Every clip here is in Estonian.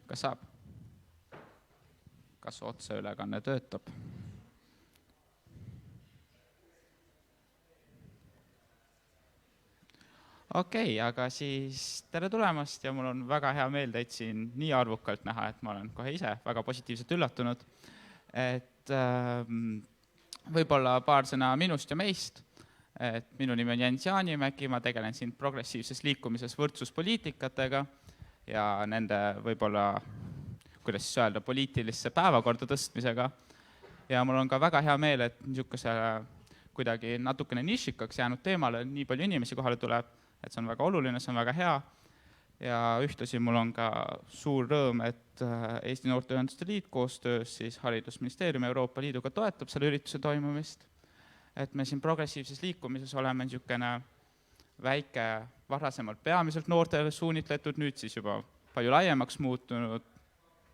Kas saab? Kas otseülekanne töötab? Okei, aga siis tere tulemast ja mul on väga hea meel teid siin nii arvukalt näha, et ma olen kohe ise väga positiivselt üllatunud. Et võib-olla paar sõna minust ja meist. Et minu nimi on Jens Jaanimägi, ma tegelen siin progressiivses liikumises võrdsuspoliitikatega ja nende võib-olla, kuidas siis öelda, poliitilisse päevakorda tõstmisega. Ja mul on ka väga hea meel, et niisugusele kuidagi natukene nišikaks jäänud teemale nii palju inimesi kohale tuleb, et see on väga oluline, see on väga hea. Ja ühtlasi mul on ka suur rõõm, et Eesti Noorteühenduste Liit koostöös siis Haridusministeeriumi Euroopa Liiduga toetab selle ürituse toimumist. Et me siin progressiivses liikumises oleme niisugune väike, varasemalt peamiselt noortele suunitletud, nüüd siis juba palju laiemaks muutunud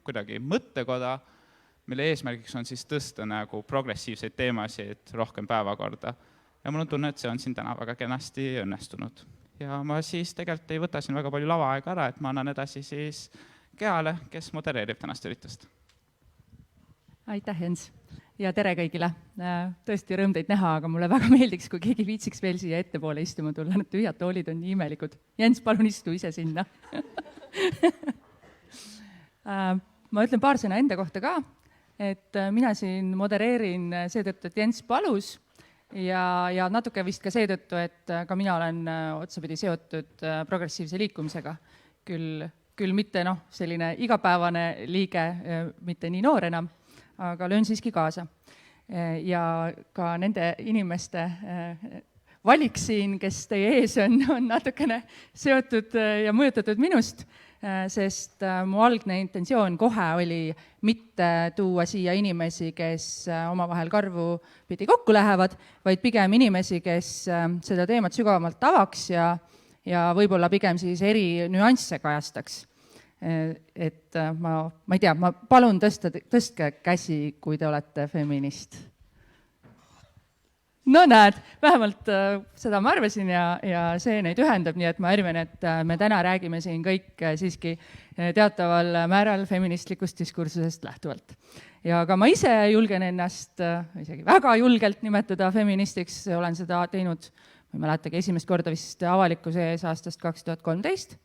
kuidagi mõttekoda, mille eesmärgiks on siis tõsta nagu progressiivseid teemasid rohkem päevakorda. Ja mul on tunne, et see on siin täna väga kenasti õnnestunud. Ja ma siis tegelikult ei võta siin väga palju lavaaega ära, et ma annan edasi siis Keale, kes modereerib tänast üritust. Aitäh, Jens! Ja tere kõigile! Tõesti rõõm teid näha, aga mulle väga meeldiks, kui keegi viitsiks veel siia ettepoole istuma tulla. Need tühjad toolid on nii imelikud. Jens, palun istu ise sinna. Ma ütlen paar sõna enda kohta ka, et mina siin modereerin seetõttu, et Jens palus ja natuke vist ka seetõttu, et ka mina olen otsapidi seotud progressiivse liikumisega. Küll mitte selline igapäevane liige, mitte nii noor enam, aga löön siiski kaasa. Ja ka nende inimeste valik siin, kes teie ees on natukene seotud ja mõjutatud minust, sest mu algne intentsioon kohe oli mitte tuua siia inimesi, kes omavahel karvu pidi kokku lähevad, vaid pigem inimesi, kes seda teemat sügavamalt avaks ja võib-olla pigem siis eri nüansse kajastaks. Et ma ei tea, ma palun tõstke käsi, kui te olete feminist. No näed, vähemalt seda ma arvasin ja see neid ühendab, nii et ma arvan, et me täna räägime siin kõik siiski teataval määral feministlikust diskursusest lähtuvalt. Ja ka ma ise julgen ennast isegi väga julgelt nimetada feministiks, olen seda teinud, ma ei mäletagi, esimest korda vist avalikkuse ees aastast 2013.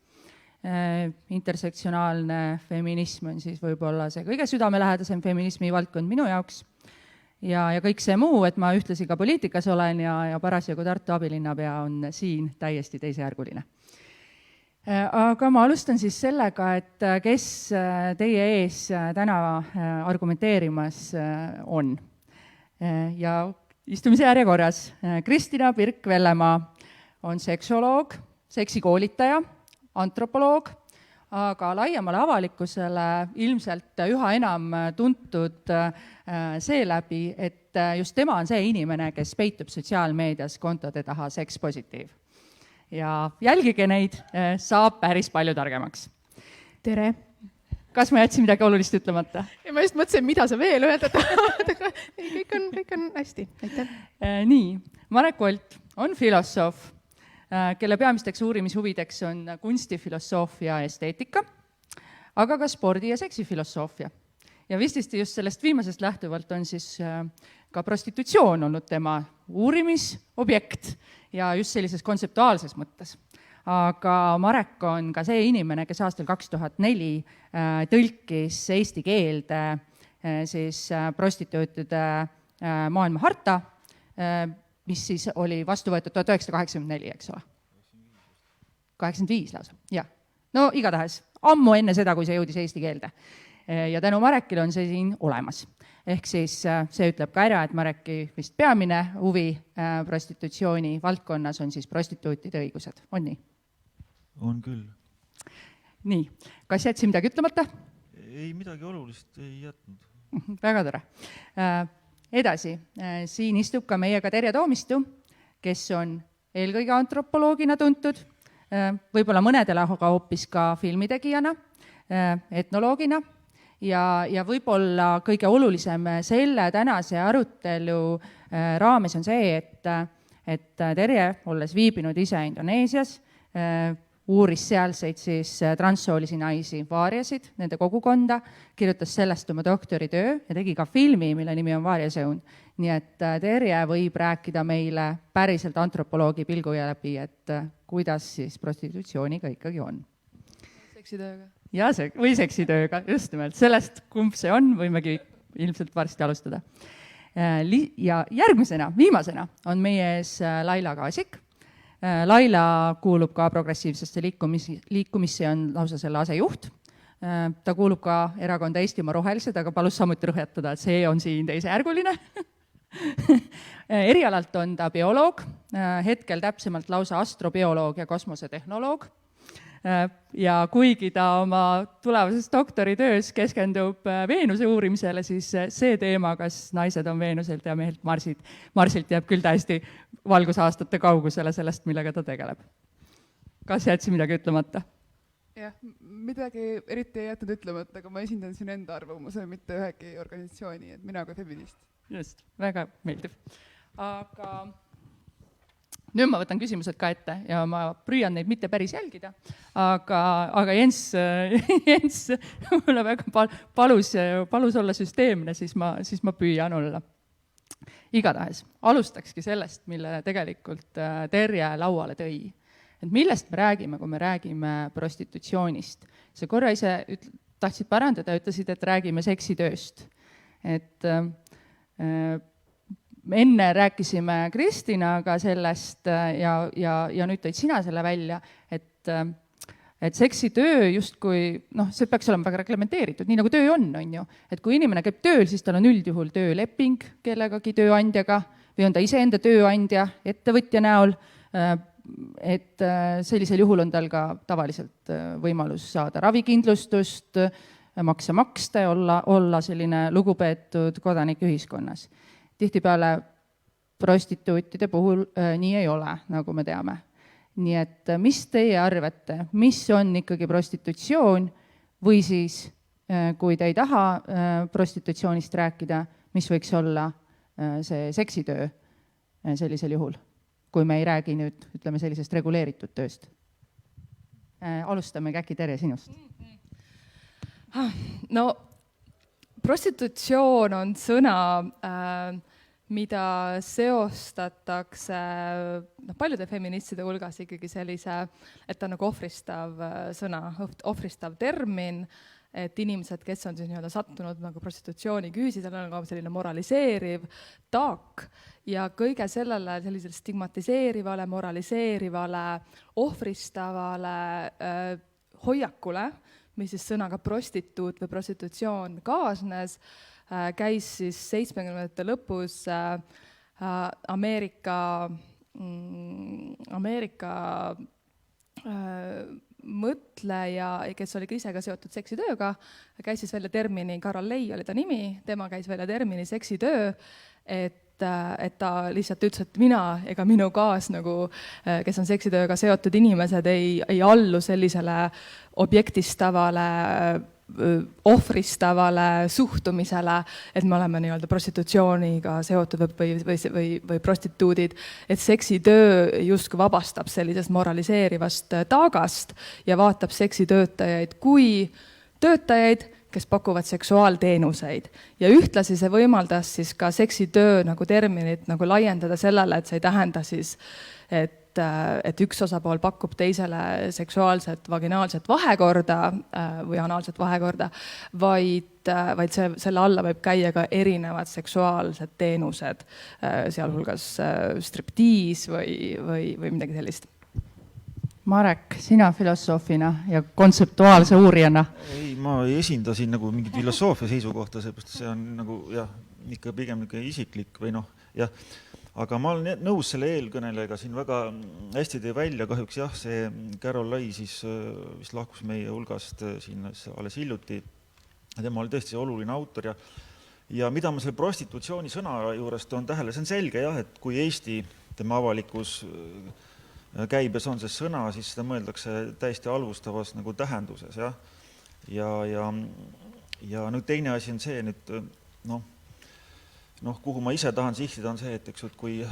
Intersektsionaalne feminism on siis võib-olla see kõige südamelähedasem feminismi valdkond minu jaoks. Ja kõik see muu, et ma ühtlasi ka poliitikas olen ja parasjagu Tartu abilinnapea on siin täiesti teisejärguline. Aga ma alustan siis sellega, et kes teie ees täna argumenteerimas on. Ja istumise järjekorras. Kristina Pirk-Vellemaa on seksoloog, seksikoolitaja, antropoloog, aga laiemale avalikkusele ilmselt üha enam tuntud seeläbi, et just tema on see inimene, kes peitub sotsiaalmeedias kontode taha sekspositiiv. Ja jälgige neid, saab päris palju targemaks. Tere! Kas ma jätsin midagi olulist ütlemata? Ja ma just mõtlesin, mida sa veel öelda tahad. Kõik on hästi. Aitäh. Nii, Marek Volt on filosoof, kelle peamisteks uurimishuvideks on kunstifilosoofia ja esteetika, aga ka spordi- ja seksifilosoofia. Ja vististi just sellest viimasest lähtuvalt on siis ka prostitutsioon olnud tema uurimisobjekt ja just sellises kontseptuaalses mõttes. Aga Marek on ka see inimene, kes aastal 2004 tõlkis eesti keelde siis prostituutide maailma harta, mis siis oli vastu võetud 1984, eks ole? 85 lausa, jah. No igatahes, ammu enne seda, kui see jõudis eesti keelde. Ja tänu Marekile on see siin olemas. Ehk siis see ütleb ka ära, et Mareki vist peamine huvi prostitutsiooni valdkonnas on siis prostituutide õigused. On nii? On küll. Nii, kas jätsin midagi ütlemata? Ei, midagi olulist ei jätnud. Väga tore. Edasi, siin istub ka meiega Terje Toomistu, kes on eelkõige antropoloogina tuntud, võib-olla mõnedele aga hoopis ka filmitegijana, etnoloogina ja võib-olla kõige olulisem selle tänase arutelu raames on see, et Terje, olles viibinud ise Indoneesias, uuris sealseid siis transsoolisi naisi, vaariasid, nende kogukonda, kirjutas sellest oma doktoritöö ja tegi ka filmi, mille nimi on Vaariaseun. Nii et Terje võib rääkida meile päriselt antropoloogi pilgu läbi, et kuidas siis prostitutsiooniga ikkagi on. Seksitööga. Ja või seksitööga, just nimelt. Sellest, kumb see on, võimegi ilmselt varsti alustada. Ja järgmisena, viimasena on meie ees Laila Kaasik. Laila kuulub ka progressiivsesse liikumisse ja on lausa selle asejuht. Ta kuulub ka erakonda Eestimaa Rohelised, aga palus samuti rõhutada, et see on siin teisejärguline. Erialalt on ta bioloog, hetkel täpsemalt lausa astrobioloog ja kosmosetehnoloog. Ja kuigi ta oma tulevases doktoritöös keskendub Veenuse uurimisele, siis see teema, kas naised on Veenuselt ja mehelt Marsilt jääb küll täiesti valgusaastate kaugusele sellest, millega ta tegeleb. Kas jätsi midagi ütlemata? Jah, midagi eriti ei jätnud ütlemata, aga ma esindan siin enda arvamuse, mitte ühegi organisatsiooni, et mina kui feminist. Just, väga meeldiv. Aga nüüd ma võtan küsimused ka ette ja ma püüan neid mitte päris jälgida, aga Jens mulle väga palus olla süsteemne, siis ma püüan olla. Igatahes, alustakski sellest, mille tegelikult Terje lauale tõi. Et millest me räägime, kui me räägime prostitutsioonist? See korra ise tahtsid parandada ja ütlesid, et räägime seksitööst. Et enne rääkisime Kristinaga sellest ja nüüd tõid sina selle välja, et seksitöö justkui, see peaks olema väga reglementeeritud, nii nagu töö on ju. Et kui inimene käib tööl, siis tal on üldjuhul tööleping kellegagi tööandjaga või on ta iseenda tööandja ettevõtja näol, et sellisel juhul on tal ka tavaliselt võimalus saada ravikindlustust, makse maksta ja olla selline lugupeetud kodanik ühiskonnas. Tihtipeale prostituutide puhul nii ei ole, nagu me teame. Nii et mis teie arvate, mis on ikkagi prostitutsioon või siis, kui te ei taha prostitutsioonist rääkida, mis võiks olla see seksitöö sellisel juhul, kui me ei räägi nüüd, ütleme, sellisest reguleeritud tööst. Alustame äkki Terje sinust. No, prostitutsioon on sõna, mida seostatakse paljude feministide hulgas ikkagi sellise, et ta on nagu ohvristav sõna, ohvristav termin, et inimesed, kes on siis nii-öelda sattunud nagu prostitutsiooni küüsi, seal on ka selline moraliseeriv taak ja kõige sellele sellisele stigmatiseerivale, moraliseerivale, ohvristavale hoiakule, mis siis sõnaga prostituut või prostitutsioon kaasnes, käis siis 70. lõpus Ameerika mõtleja, kes oli ise ka seotud seksitööga, käis siis välja termini, Carol Leigh oli ta nimi, tema käis välja termini seksitöö, et ta lihtsalt ütles, et mina ega minu kaas, nagu, kes on seksitööga seotud inimesed, ei allu sellisele objektistavale, ohvristavale suhtumisele, et me oleme nii-öelda prostitutsiooniga seotud või prostituudid, et seksitöö justkui vabastab sellisest moraliseerivast taagast ja vaatab seksitöötajaid kui töötajaid, kes pakuvad seksuaalteenuseid. Ja ühtlasi see võimaldas siis ka seksitöö nagu terminit nagu laiendada sellele, et see ei tähenda siis, et üks osapool pakub teisele seksuaalset vaginaalset vahekorda või anaalset vahekorda, vaid selle alla võib käia ka erinevad seksuaalsed teenused, sealhulgas striptiis või midagi sellist. Marek, sina filosoofina ja kontseptuaalse uurijana? Ei, ma ei esinda siin nagu mingit filosoofia seisukohta, seepärast see on nagu, ikka pigem isiklik või jah. Aga ma olen nõus selle eelkõnelejaga siin väga hästi tõi välja, kahjuks see Carol Leigh siis vist lahkus meie hulgast siin alles hiljuti. Tema oli tõesti oluline autor ja mida ma selle prostitutsiooni sõna juures toon tähele, see on selge et kui Eesti tema avalikus käibes on see sõna, siis seda mõeldakse täiesti halvustavas nagu tähenduses. Ja nüüd teine asi on see, kuhu ma ise tahan sihtida on see, et kui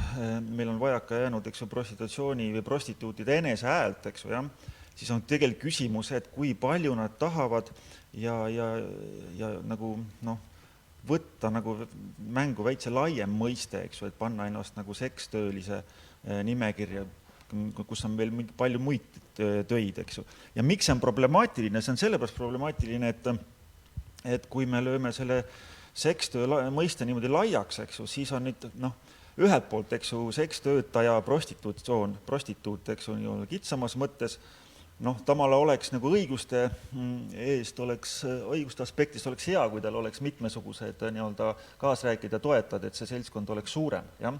meil on vajaka jäänud prostitutsiooni või prostituutide enese häält, siis on tegelikult küsimus, et kui palju nad tahavad ja nagu võtta nagu mängu väikse laiem mõiste, eks ju, et panna ennast nagu sekstöölise nimekirja, kus on veel palju muid töid, eks ju. Ja miks see on problemaatiline? See on sellepärast problemaatiline, et kui me lööme selle sekstöö mõiste niimoodi laiaks, eks ju, siis on nüüd, ühelt poolt, eks ju, sekstöötaja prostituut, eks ju, kitsamas mõttes, tamale oleks nagu õiguste eest, õiguste aspektist oleks hea, kui tal oleks mitmesugused kaasrääkida toetad, et see seltskond oleks suurem, jah,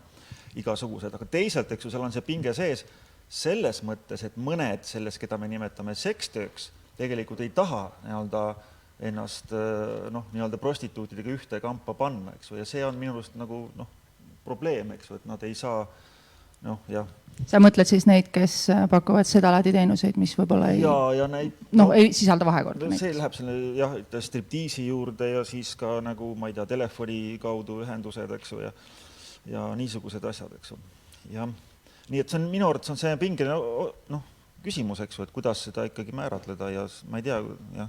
igasugused. Aga teisalt, eks ju, seal on see pinge sees selles mõttes, et mõned selles, keda me nimetame sekstööks, tegelikult ei taha ennast prostituutidega ühte kampa panna, eks ju, ja see on minu arust nagu probleem, eks ju, et nad ei saa, jah. Sa mõtled siis neid, kes pakuvad seda laadi teenuseid, mis võib-olla ei sisalda vahekorda? See läheb selle striptiisi juurde ja siis ka nagu, ma ei tea, telefoni kaudu ühendused, eks ju, ja niisugused asjad, eks ju. Ja nii, et see on minu arvates on see pingeline küsimus, eks ju, et kuidas seda ikkagi määratleda ja ma ei tea,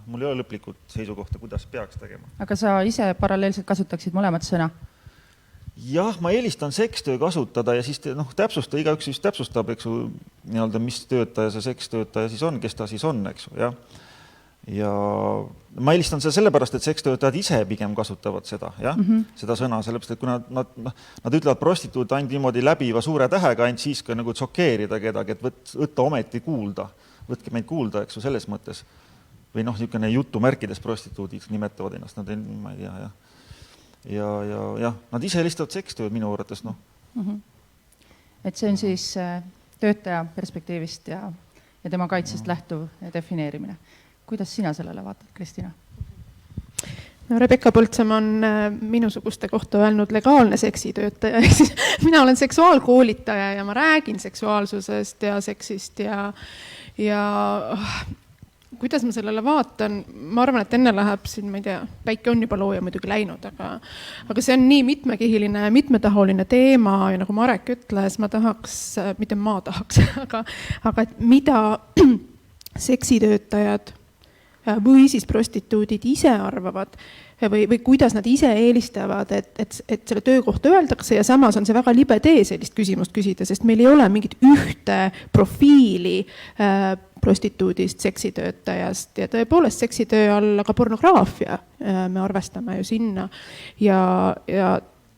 mul ei ole lõplikult seisukohta, kuidas peaks tegema. Aga sa ise paralleelselt kasutaksid mõlemat sõna? Jah, ma eelistan sekstöö kasutada ja siis igaüks siis täpsustab, eks ju, mis töötaja see sekstöötaja siis on, kes ta siis on, eks ju, jah. Ja ma eelistan seda sellepärast, et sekstöötajad ise pigem kasutavad seda, jah, seda sõna, sellepärast, et kui nad ütlevad prostituut ainult niimoodi läbiva suure tähega, ainult siis ka nagu tsokeerida kedagi, et võtta ometi kuulda, võtke meid kuulda, eks ju, selles mõttes. Või niisugune jutumärkides prostituudid nimetavad ennast, nad ei, ma ei tea, jah. Ja nad ise helistavad sekstööd minu võrrates, Et see on siis töötaja perspektiivist ja tema kaitsest lähtuv defineerimine. Kuidas sina sellele vaatad, Kristina? Rebecca Põldsam on minusuguste kohta öelnud legaalne seksitöötaja. Mina olen seksuaalkoolitaja ja ma räägin seksuaalsusest ja seksist ja kuidas ma sellele vaatan, ma arvan, et enne läheb siin, ma ei tea, päike on juba looja muidugi läinud, aga see on nii mitmekihiline, mitmetahuline teema ja nagu Marek ütles, ma tahaks, aga et mida seksitöötajad või siis prostituudid ise arvavad või kuidas nad ise eelistavad, et selle töö kohta öeldakse ja samas on see väga libe tee sellist küsimust küsida, sest meil ei ole mingit ühte profiili prostituudist, seksitöötajast ja tõepoolest seksitöö all ka pornograafia, me arvestame ju sinna ja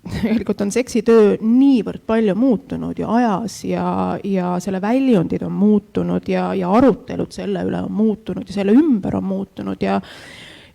tegelikult on seksitöö niivõrd palju muutunud ju ajas ja selle väljundid on muutunud ja arutelud selle üle on muutunud ja selle ümber on muutunud ja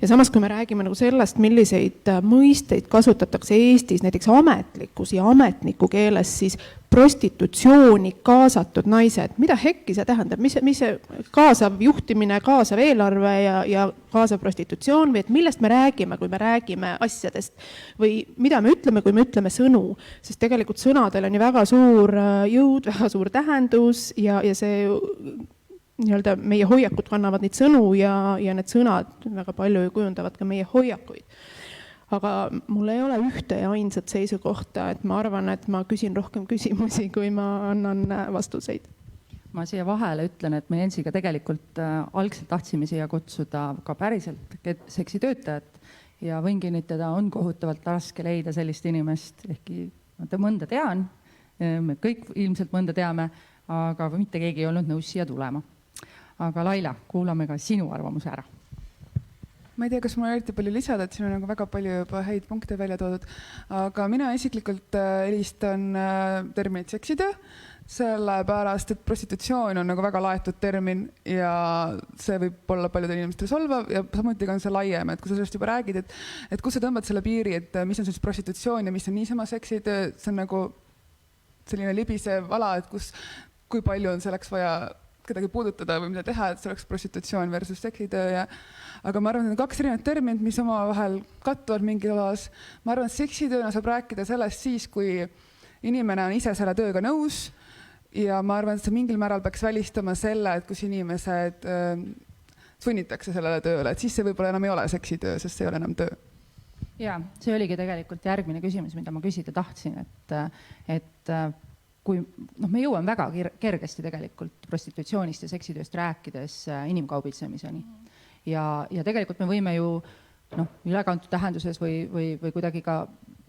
samas, kui me räägime nagu sellest, milliseid mõisteid kasutatakse Eestis näiteks ametlikus ja ametniku keeles, siis prostitutsiooni kaasatud naised, mida hekki see tähendab, mis see kaasav juhtimine, kaasav eelarve ja kaasav prostitutsioon või et millest me räägime, kui me räägime asjadest või mida me ütleme, kui me ütleme sõnu, sest tegelikult sõnadel on ju väga suur jõud, väga suur tähendus ja see meie hoiakud kannavad neid sõnu ja need sõnad väga palju kujundavad ka meie hoiakuid. Aga mul ei ole ühte ja ainsat seisukohta, et ma arvan, et ma küsin rohkem küsimusi, kui ma annan vastuseid. Ma siia vahele ütlen, et me Jensiga tegelikult algselt tahtsime siia kutsuda ka päriselt seksitöötajat ja võin kinnitada, on kohutavalt raske leida sellist inimest, ehkki mõnda tean, me kõik ilmselt mõnda teame, aga mitte keegi ei olnud nõus siia tulema. Aga Laila, kuulame ka sinu arvamuse ära. Ma ei tea, kas mul on eriti palju lisada, et siin on väga palju juba häid punkte välja toodud, aga mina isiklikult eelistan terminit seksitöö, sellepärast, et prostitutsioon on nagu väga laetud termin ja see võib olla paljudel inimestel solvav ja samuti on see laiem, et kui sa sellest juba räägid, et kus sa tõmbad selle piiri, et mis on siis prostitutsioon ja mis on niisama seksitöö, see on nagu selline libisev ala, et kui palju on selleks vaja kedagi puudutada või mida teha, et see oleks prostitutsioon versus seksitöö. Aga ma arvan, et need on kaks erinevat terminit, mis omavahel kattuvad mingil alas. Ma arvan, et seksitööna saab rääkida sellest siis, kui inimene on ise selle tööga nõus ja ma arvan, et see mingil määral peaks välistama selle, et kus inimesed sunnitakse sellele tööle, et siis see võib-olla enam ei ole seksitöö, sest see ei ole enam töö. Ja, see oligi tegelikult järgmine küsimus, mida ma küsida tahtsin, et kui me jõuame väga kergesti tegelikult prostitutsioonist ja seksitööst rääkides inimkaubitsemiseni. Ja tegelikult me võime ju ülekantud tähenduses või kuidagi ka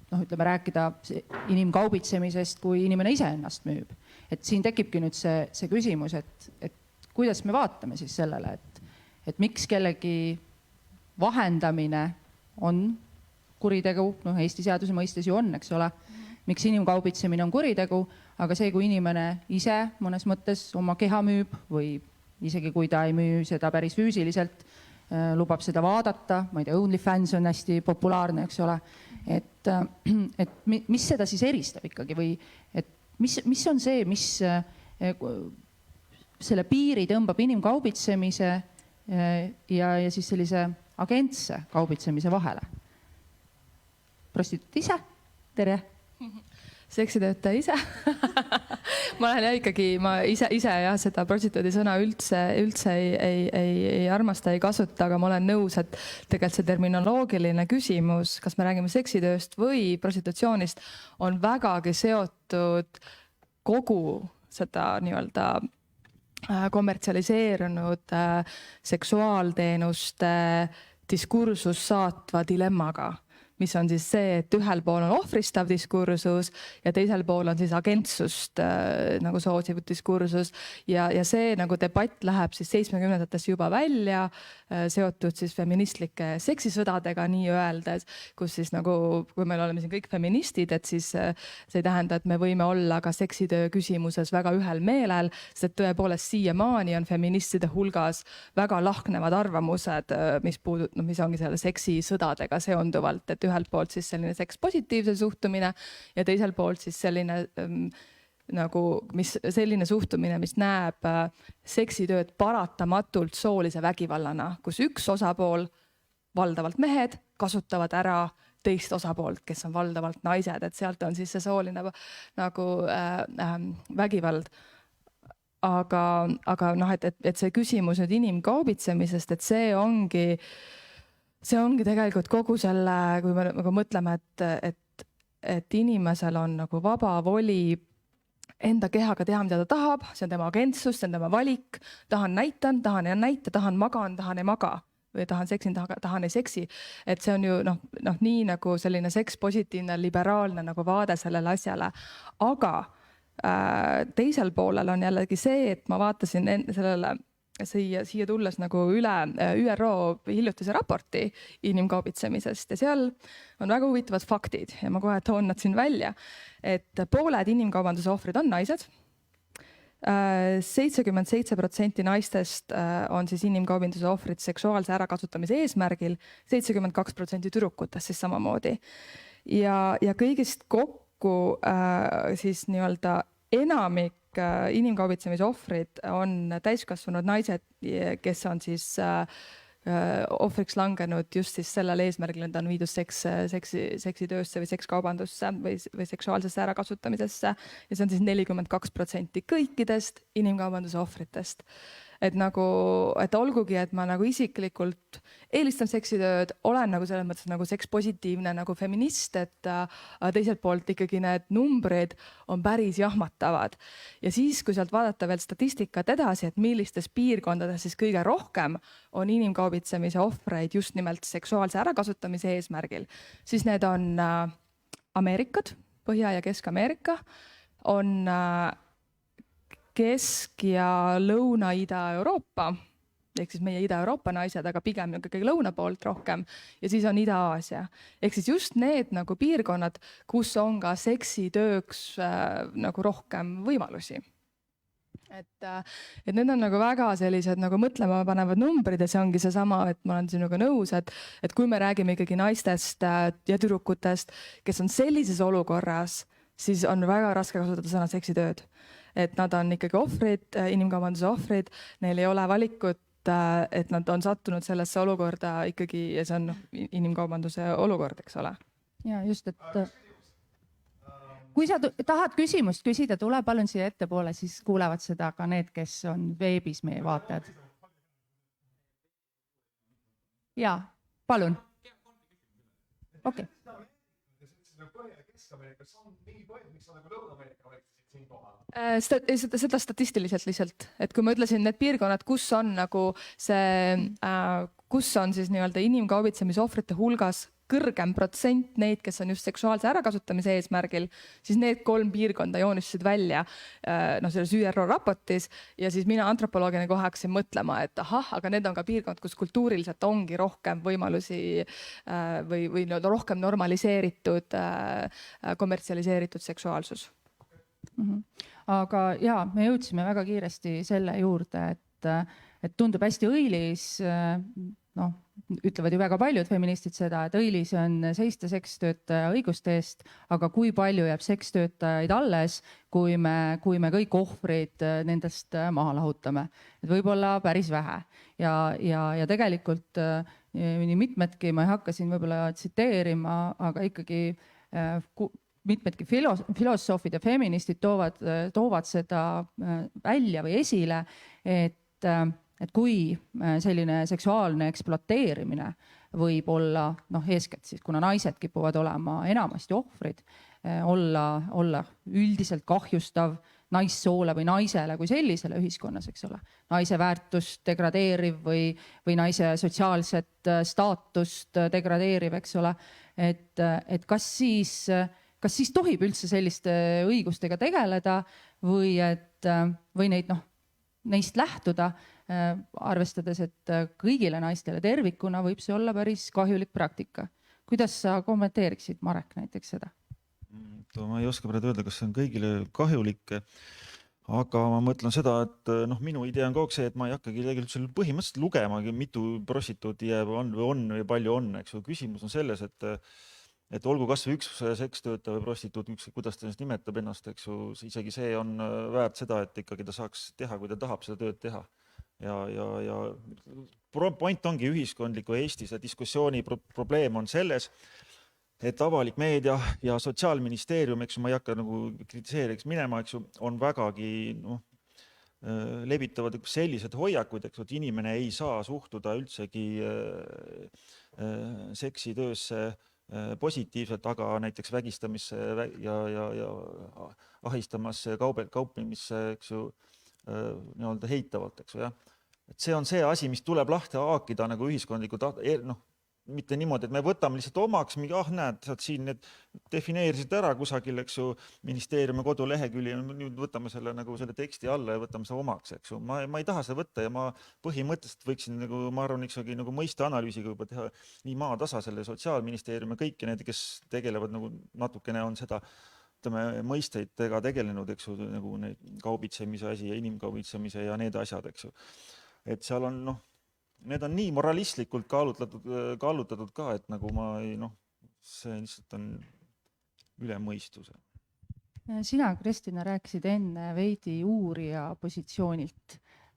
ütleme, rääkida inimkaubitsemisest, kui inimene ise ennast müüb. Et siin tekibki nüüd see küsimus, et kuidas me vaatame siis sellele, et miks kellegi vahendamine on kuritegu, Eesti seaduse mõistes ju on, eks ole, miks inimkaubitsemine on kuritegu, aga see, kui inimene ise mõnes mõttes oma keha müüb või isegi kui ta ei müü seda päris füüsiliselt, lubab seda vaadata, ma ei tea, OnlyFans on hästi populaarne, eks ole, et mis seda siis eristab ikkagi või et mis on see, mis selle piiri tõmbab inimkaubitsemise ja siis sellise agentse kaubitsemise vahele? Prostituut ise? Tere! Seksitöötaja ise. ma ise seda prostituudi sõna üldse ei armasta, ei kasuta, aga ma olen nõus, et tegelikult see terminoloogiline küsimus, kas me räägime seksitööst või prostitutsioonist, on vägagi seotud kogu seda nii-öelda kommertsialiseerunud seksuaalteenuste diskursus saatva dilemmaga, mis on siis see, et ühel pool on ohvristav diskursus ja teisel pool on siis agentsust nagu soosiv diskursus ja see nagu debatt läheb siis 70-ndatest juba välja, seotud siis feministlike seksisõdadega nii öeldes, kus siis nagu, kui meil oleme siin kõik feministid, et siis see ei tähenda, et me võime olla ka seksitöö küsimuses väga ühel meelel, sest tõepoolest siiamaani on feministide hulgas väga lahknevad arvamused, mis ongi selle seksisõdadega seonduvalt, et ühelt poolt siis selline sekspositiivse suhtumine ja teiselt poolt siis selline selline suhtumine, mis näeb seksitööd paratamatult soolise vägivallana, kus üks osapool, valdavalt mehed, kasutavad ära teist osapoolt, kes on valdavalt naised, et sealt on siis see sooline vägivald. Aga et see küsimus nüüd inimkaubitsemisest, et see ongi tegelikult kogu selle, kui me nagu mõtleme, et inimesel on nagu vaba voli enda kehaga teha, mida ta tahab, see on tema agentsus, see on tema valik, tahan näitan, tahan ei näita, tahan magan, tahan ei maga või tahan seksin, tahan ei seksi. Et see on ju nii nagu selline sekspositiivne, liberaalne nagu vaade sellele asjale. Aga teisel poolel on jällegi see, et ma vaatasin sellele siia tulles nagu üle ÜRO hiljutise raporti inimkaubitsemisest ja seal on väga huvitavad faktid ja ma kohe toon nad siin välja, et pooled inimkaubanduse ohvrid on naised. 77% naistest on siis inimkaubanduse ohvrid seksuaalse ärakasutamise eesmärgil, 72% tüdrukutest siis samamoodi. Ja kõigist kokku siis nii-öelda enamik inimkaubitsemise ohvrid on täiskasvanud naised, kes on siis ohvriks langenud just siis sellel eesmärgil, et on viidud seksitöösse või sekskaubandusse või seksuaalsesse ärakasutamisesse ja see on siis 42% kõikidest inimkaubanduse ohvritest. Et olgugi, et ma nagu isiklikult eelistan seksitööd, olen nagu selles mõttes nagu sekspositiivne nagu feminist, et teiselt poolt ikkagi need numbrid on päris jahmatavad. Ja siis, kui sealt vaadata veel statistikat edasi, et millistes piirkondades siis kõige rohkem on inimkaubitsemise ohvreid just nimelt seksuaalse ärakasutamise eesmärgil, siis need on Ameerikad, Põhja- ja Kesk-Ameerika, on Kesk- ja Lõuna-Ida-Euroopa, ehk siis meie Ida-Euroopa naised, aga pigem ikkagi lõuna poolt rohkem, ja siis on Ida-Aasia. Ehk siis just need nagu piirkonnad, kus on ka seksitööks nagu rohkem võimalusi. Et need on nagu väga sellised nagu mõtlema panevad numbrid ja see ongi seesama, et ma olen sinuga nõus, et kui me räägime ikkagi naistest ja tüdrukutest, kes on sellises olukorras, siis on väga raske kasutada sõna seksitööd. Et nad on ikkagi ohvrid, inimkaubanduse ohvrid, neil ei ole valikut, et nad on sattunud sellesse olukorda ikkagi ja see on inimkaubanduse olukord, eks ole. Ja just, et kui sa tahad küsimust küsida, tule palun siia ettepoole, siis kuulevad seda ka need, kes on veebis meie vaatajad. Jaa, palun. Okei. Põhja- ja Kesk-Ameerikas on mingi põhjus, miks on nagu Lõuna-Ameerika valitsus. Seda statistiliselt lihtsalt, et kui ma ütlesin need piirkonnad, kus on nagu see, kus on siis nii-öelda inimkaubitsemise ohvrite hulgas kõrgem protsent neid, kes on just seksuaalse ärakasutamise eesmärgil, siis need 3 piirkonda joonistasid välja selles ÜRO raportis ja siis mina antropoloogina kohe hakkasin mõtlema, et ahah, aga need on ka piirkond, kus kultuuriliselt ongi rohkem võimalusi või nii-öelda rohkem normaliseeritud, kommertsialiseeritud seksuaalsus. Aga jaa, me jõudsime väga kiiresti selle juurde, et tundub hästi õilis, ütlevad ju väga paljud feministid seda, et õilis on seista sekstöötaja õiguste eest, aga kui palju jääb sekstöötajaid alles, kui me kõik ohvrid nendest maha lahutame. Et võib-olla päris vähe. Ja tegelikult nii mitmedki, ma ei hakka siin võib-olla tsiteerima, aga ikkagi mitmedki filosoofid ja feministid toovad seda välja või esile, et kui selline seksuaalne ekspluateerimine võib olla, eeskätt siis, kuna naised kipuvad olema enamasti ohvrid, olla üldiselt kahjustav naissoole või naisele kui sellisele ühiskonnas, eks ole. Naise väärtust degradeeriv või naise sotsiaalset staatust degradeeriv, eks ole. Et kas siis tohib üldse selliste õigustega tegeleda või neid, neist lähtuda, arvestades, et kõigile naistele tervikuna võib see olla päris kahjulik praktika. Kuidas sa kommenteeriksid, Marek, näiteks seda? Ma ei oska praegu öelda, kas see on kõigile kahjulik, aga ma mõtlen seda, et minu idee on kogu see, et ma ei hakkagi tegelikult põhimõtteliselt lugemagi, mitu prostituuti on või palju on, eks ju. Küsimus on selles, et olgu kas või üks sekstöötaja või prostituut, kuidas ta nimetab ennast, eks ju, isegi see on väärt seda, et ikkagi ta saaks teha, kui ta tahab seda tööd teha. Ja point ongi ühiskondliku Eestis ja diskussiooni probleem on selles, et avalik meedia ja Sotsiaalministeerium, eks ju, ma ei hakka nagu kritiseeriks minema, eks ju, on vägagi levitavad sellised hoiakud, eks ju, et inimene ei saa suhtuda üldsegi seksitöösse positiivselt, aga näiteks vägistamisse ja ahistamasse, kauplemisse, eks ju, nii-öelda heitavalt, eks ju, jah. Et see on see asi, mis tuleb lahti haakida nagu ühiskondlikult, mitte niimoodi, et me võtame lihtsalt omaks, näed, saad siin need defineerisid ära kusagil, eks ju, ministeeriumi kodulehekülje, nüüd võtame selle nagu selle teksti alla ja võtame seda omaks, eks ju. Ma ei taha seda võtta ja ma põhimõtteliselt võiksin nagu, ma arvan, ikkagi nagu mõisteanalüüsiga juba teha nii maatasa selle Sotsiaalministeeriumi kõiki need, kes tegelevad nagu natukene on seda mõisteidega tegelenud, eks ju, nagu need kaubitsemise asi ja inimkaubitsemise ja need asjad, eks ju. Et seal on, need on nii moralistlikult kallutatud ka, et nagu see lihtsalt on üle mõistuse. Sina, Kristina, rääkisid enne veidi uurija positsioonilt,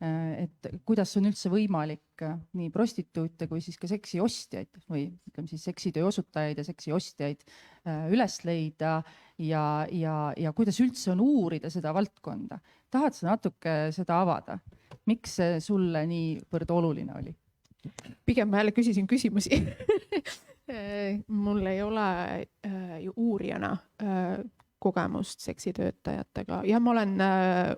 et kuidas on üldse võimalik nii prostituute kui siis ka seksiostjaid või ütleme siis seksitöö osutajaid ja seksiostjaid üles leida ja kuidas üldse on uurida seda valdkonda. Tahad sa natuke seda avada? Miks see sulle niivõrd oluline oli? Pigem ma jälle küsisin küsimusi. Mul ei ole ju uurijana kogemust seksitöötajatega ja ma olen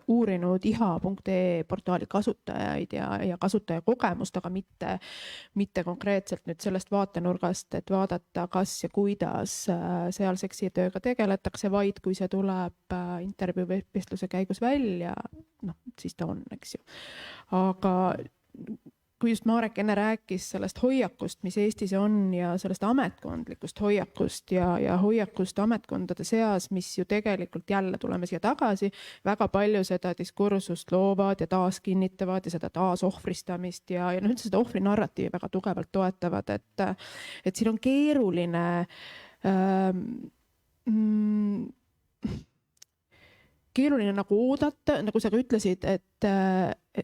uurinud iha.ee portaali kasutajaid ja kasutaja kogemust, aga mitte konkreetselt nüüd sellest vaatenurgast, et vaadata, kas ja kuidas seal seksitööga tegeletakse, vaid kui see tuleb intervjuu või vestluse käigus välja, siis ta on, eks ju. Aga kui just Marek enne rääkis sellest hoiakust, mis Eestis on ja sellest ametkondlikust hoiakust ja hoiakust ametkondade seas, mis ju tegelikult jälle tuleme siia tagasi, väga palju seda diskursust loovad ja taas kinnitavad ja seda taas ohvristamist ja üldse seda ohvrinarratiivi väga tugevalt toetavad, et siin on keeruline nagu oodata, nagu sa ka ütlesid, et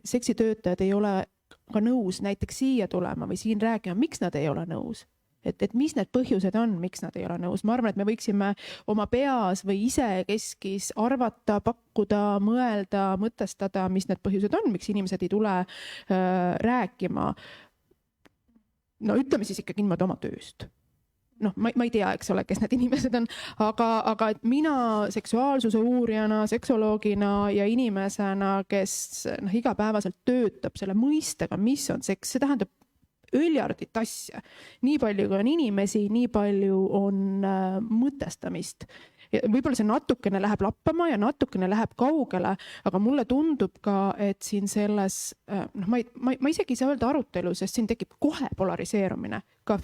seksitöötajad ei ole ka nõus näiteks siia tulema või siin rääkima, miks nad ei ole nõus. Et mis need põhjused on, miks nad ei ole nõus. Ma arvan, et me võiksime oma peas või ise keskis arvata, pakkuda, mõelda, mõtestada, mis need põhjused on, miks inimesed ei tule rääkima. Ütleme siis ikkagi niimoodi oma tööst. noh, ma ei tea, eks ole, kes need inimesed on, aga et mina seksuaalsuse uurijana, seksoloogina ja inimesena, kes igapäevaselt töötab selle mõistega, mis on seks, see tähendab öljardit asja. Nii palju kui on inimesi, nii palju on mõtestamist. Võib-olla see natukene läheb lappama ja natukene läheb kaugele, aga mulle tundub ka, et siin selles, ma isegi ei saa öelda arutelu, sest siin tekib kohe polariseerumine. Ka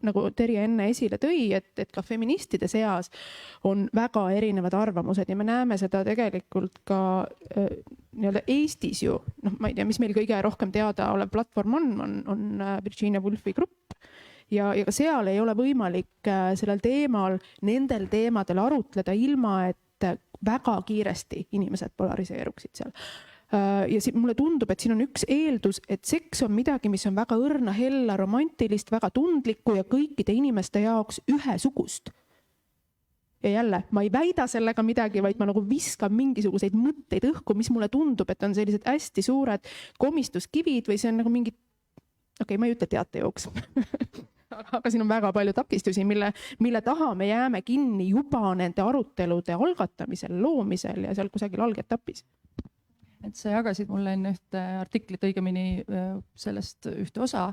nagu Terje enne esile tõi, et ka feministide seas on väga erinevad arvamused ja me näeme seda tegelikult ka nii-öelda Eestis ju, ma ei tea, mis meil kõige rohkem teada olev platvorm on Virginia Woolfi grupp. Ja ka seal ei ole võimalik sellel teemal, nendel teemadel arutleda ilma, et väga kiiresti inimesed polariseeruksid seal. Ja mulle tundub, et siin on üks eeldus, et seks on midagi, mis on väga õrna, hella, romantilist, väga tundlikku ja kõikide inimeste jaoks ühesugust. Ja jälle, ma ei väida sellega midagi, vaid ma nagu viskan mingisuguseid mõtteid õhku, mis mulle tundub, et on sellised hästi suured komistuskivid või see on nagu mingi, ma ei ütle teatejooks. Aga siin on väga palju takistusi, mille taha me jääme kinni juba nende arutelude algatamisel, loomisel ja seal kusagil algetapis. Et sa jagasid mulle enne ühte artiklit, õigemini sellest ühte osa,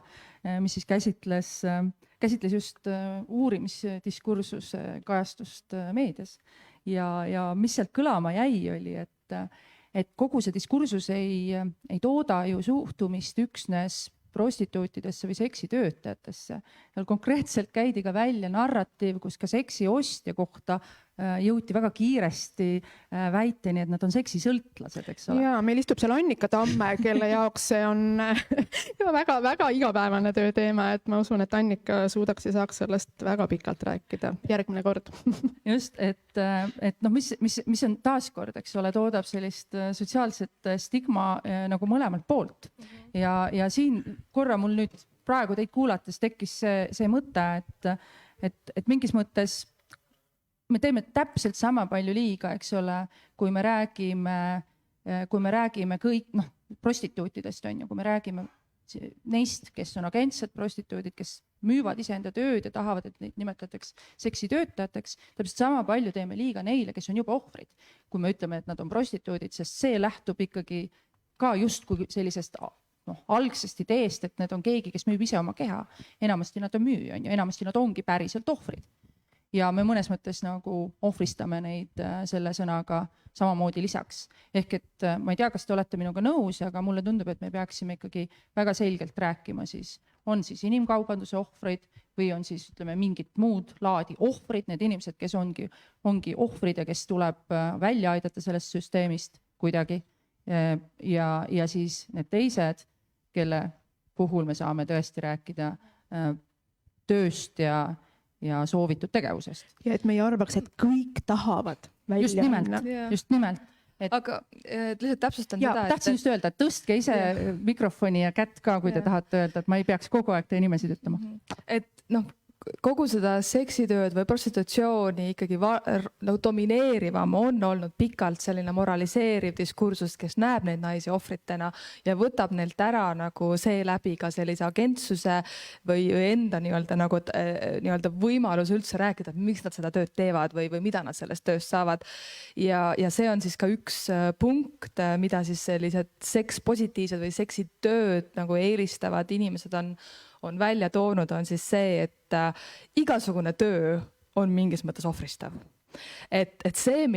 mis siis käsitles just uurimisdiskursuse kajastust meedias. Ja mis sealt kõlama jäi, oli, et kogu see diskursus ei tooda ju suhtumist üksnes prostituutidesse või seksitöötajatesse. Konkreetselt käidi ka välja narratiiv, kus ka seksi ostja kohta jõuti väga kiiresti väiteni, et nad on seksisõltlased, eks ole. Ja meil istub seal Annika Tamme, kelle jaoks see on väga igapäevane tööteema, et ma usun, et Annika suudaks ja saaks sellest väga pikalt rääkida järgmine kord. Just, et mis on taaskord, eks ole, toodab sellist sotsiaalset stigma nagu mõlemalt poolt. Ja siin korra mul nüüd praegu teid kuulates tekkis see mõte, et mingis mõttes me teeme täpselt sama palju liiga, eks ole, kui me räägime kõik, prostituutidest on ju, kui me räägime neist, kes on agentsed prostituudid, kes müüvad iseenda tööd ja tahavad, et neid nimetataks seksitöötajateks, täpselt sama palju teeme liiga neile, kes on juba ohvrid. Kui me ütleme, et nad on prostituudid, sest see lähtub ikkagi ka justkui sellisest algsest ideest, et need on keegi, kes müüb ise oma keha. Enamasti nad on müüja, enamasti nad ongi päriselt ohvrid. Ja me mõnes mõttes nagu ohvristame neid selle sõnaga samamoodi lisaks. Ehk et ma ei tea, kas te olete minuga nõus, aga mulle tundub, et me peaksime ikkagi väga selgelt rääkima siis, on siis inimkaubanduse ohvrid või on siis ütleme mingit muud laadi ohvrid, need inimesed, kes ongi ohvrid ja kes tuleb välja aidata sellest süsteemist kuidagi. Ja siis need teised, kelle puhul me saame tõesti rääkida tööst ja soovitud tegevusest. Ja et me ei arvaks, et kõik tahavad välja minna. Just nimelt. Aga lihtsalt täpsustan seda, tahtsin just öelda, et tõstke ise mikrofoni ja kätt ka, kui te tahate öelda, et ma ei peaks kogu aeg teie nimesid ütlema. Et kogu seda seksitööd või prostitutsiooni ikkagi domineerivam on olnud pikalt selline moraliseeriv diskursus, kes näeb neid naisi ohvritena ja võtab neilt ära nagu seeläbi ka sellise agentsuse või enda nii-öelda võimalus üldse rääkida, miks nad seda tööd teevad või mida nad sellest tööst saavad. Ja see on siis ka üks punkt, mida siis sellised sekspositiivsed või seksitööd nagu eelistavad inimesed on välja toonud, on siis see, et igasugune töö on mingis mõttes ohvristav. Et see,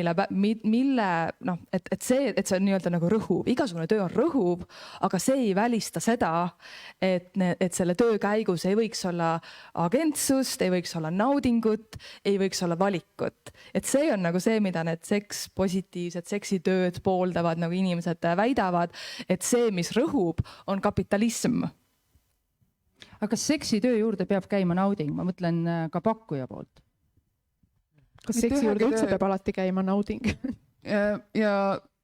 et see on nii-öelda nagu rõhuv, igasugune töö on rõhuv, aga see ei välista seda, et selle töö käigus ei võiks olla agentsust, ei võiks olla naudingut, ei võiks olla valikut. Et see on nagu see, mida need sekspositiivsed seksitööd pooldavad, nagu inimesed väidavad, et see, mis rõhub, on kapitalism. Aga kas seksitöö juurde peab käima nauding? Ma mõtlen ka pakkuja poolt. Kas seksi juurde üldse peab alati käima nauding? Ja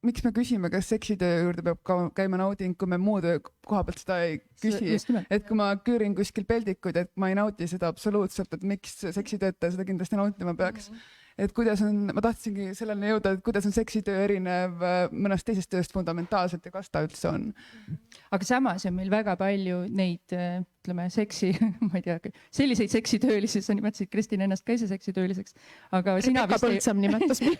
miks me küsime, kas seksitöö juurde peab käima nauding, kui me muu töö koha pealt seda ei küsi? Et kui ma küürin kuskil peldikuid, et ma ei nauti seda absoluutselt, et miks seksitöötaja seda kindlasti nautima peaks? Et kuidas on, ma tahtsingi sellele jõuda, et kuidas on seksitöö erinev mõnest teisest tööst fundamentaalselt ja kas ta üldse on. Aga samas on meil väga palju neid ütleme, seksi, ma ei tea, selliseid seksitöölisi, sa nimetasid Kristin ennast ka ise seksitööliseks, aga sina Pekka Põldsam nimetas mind.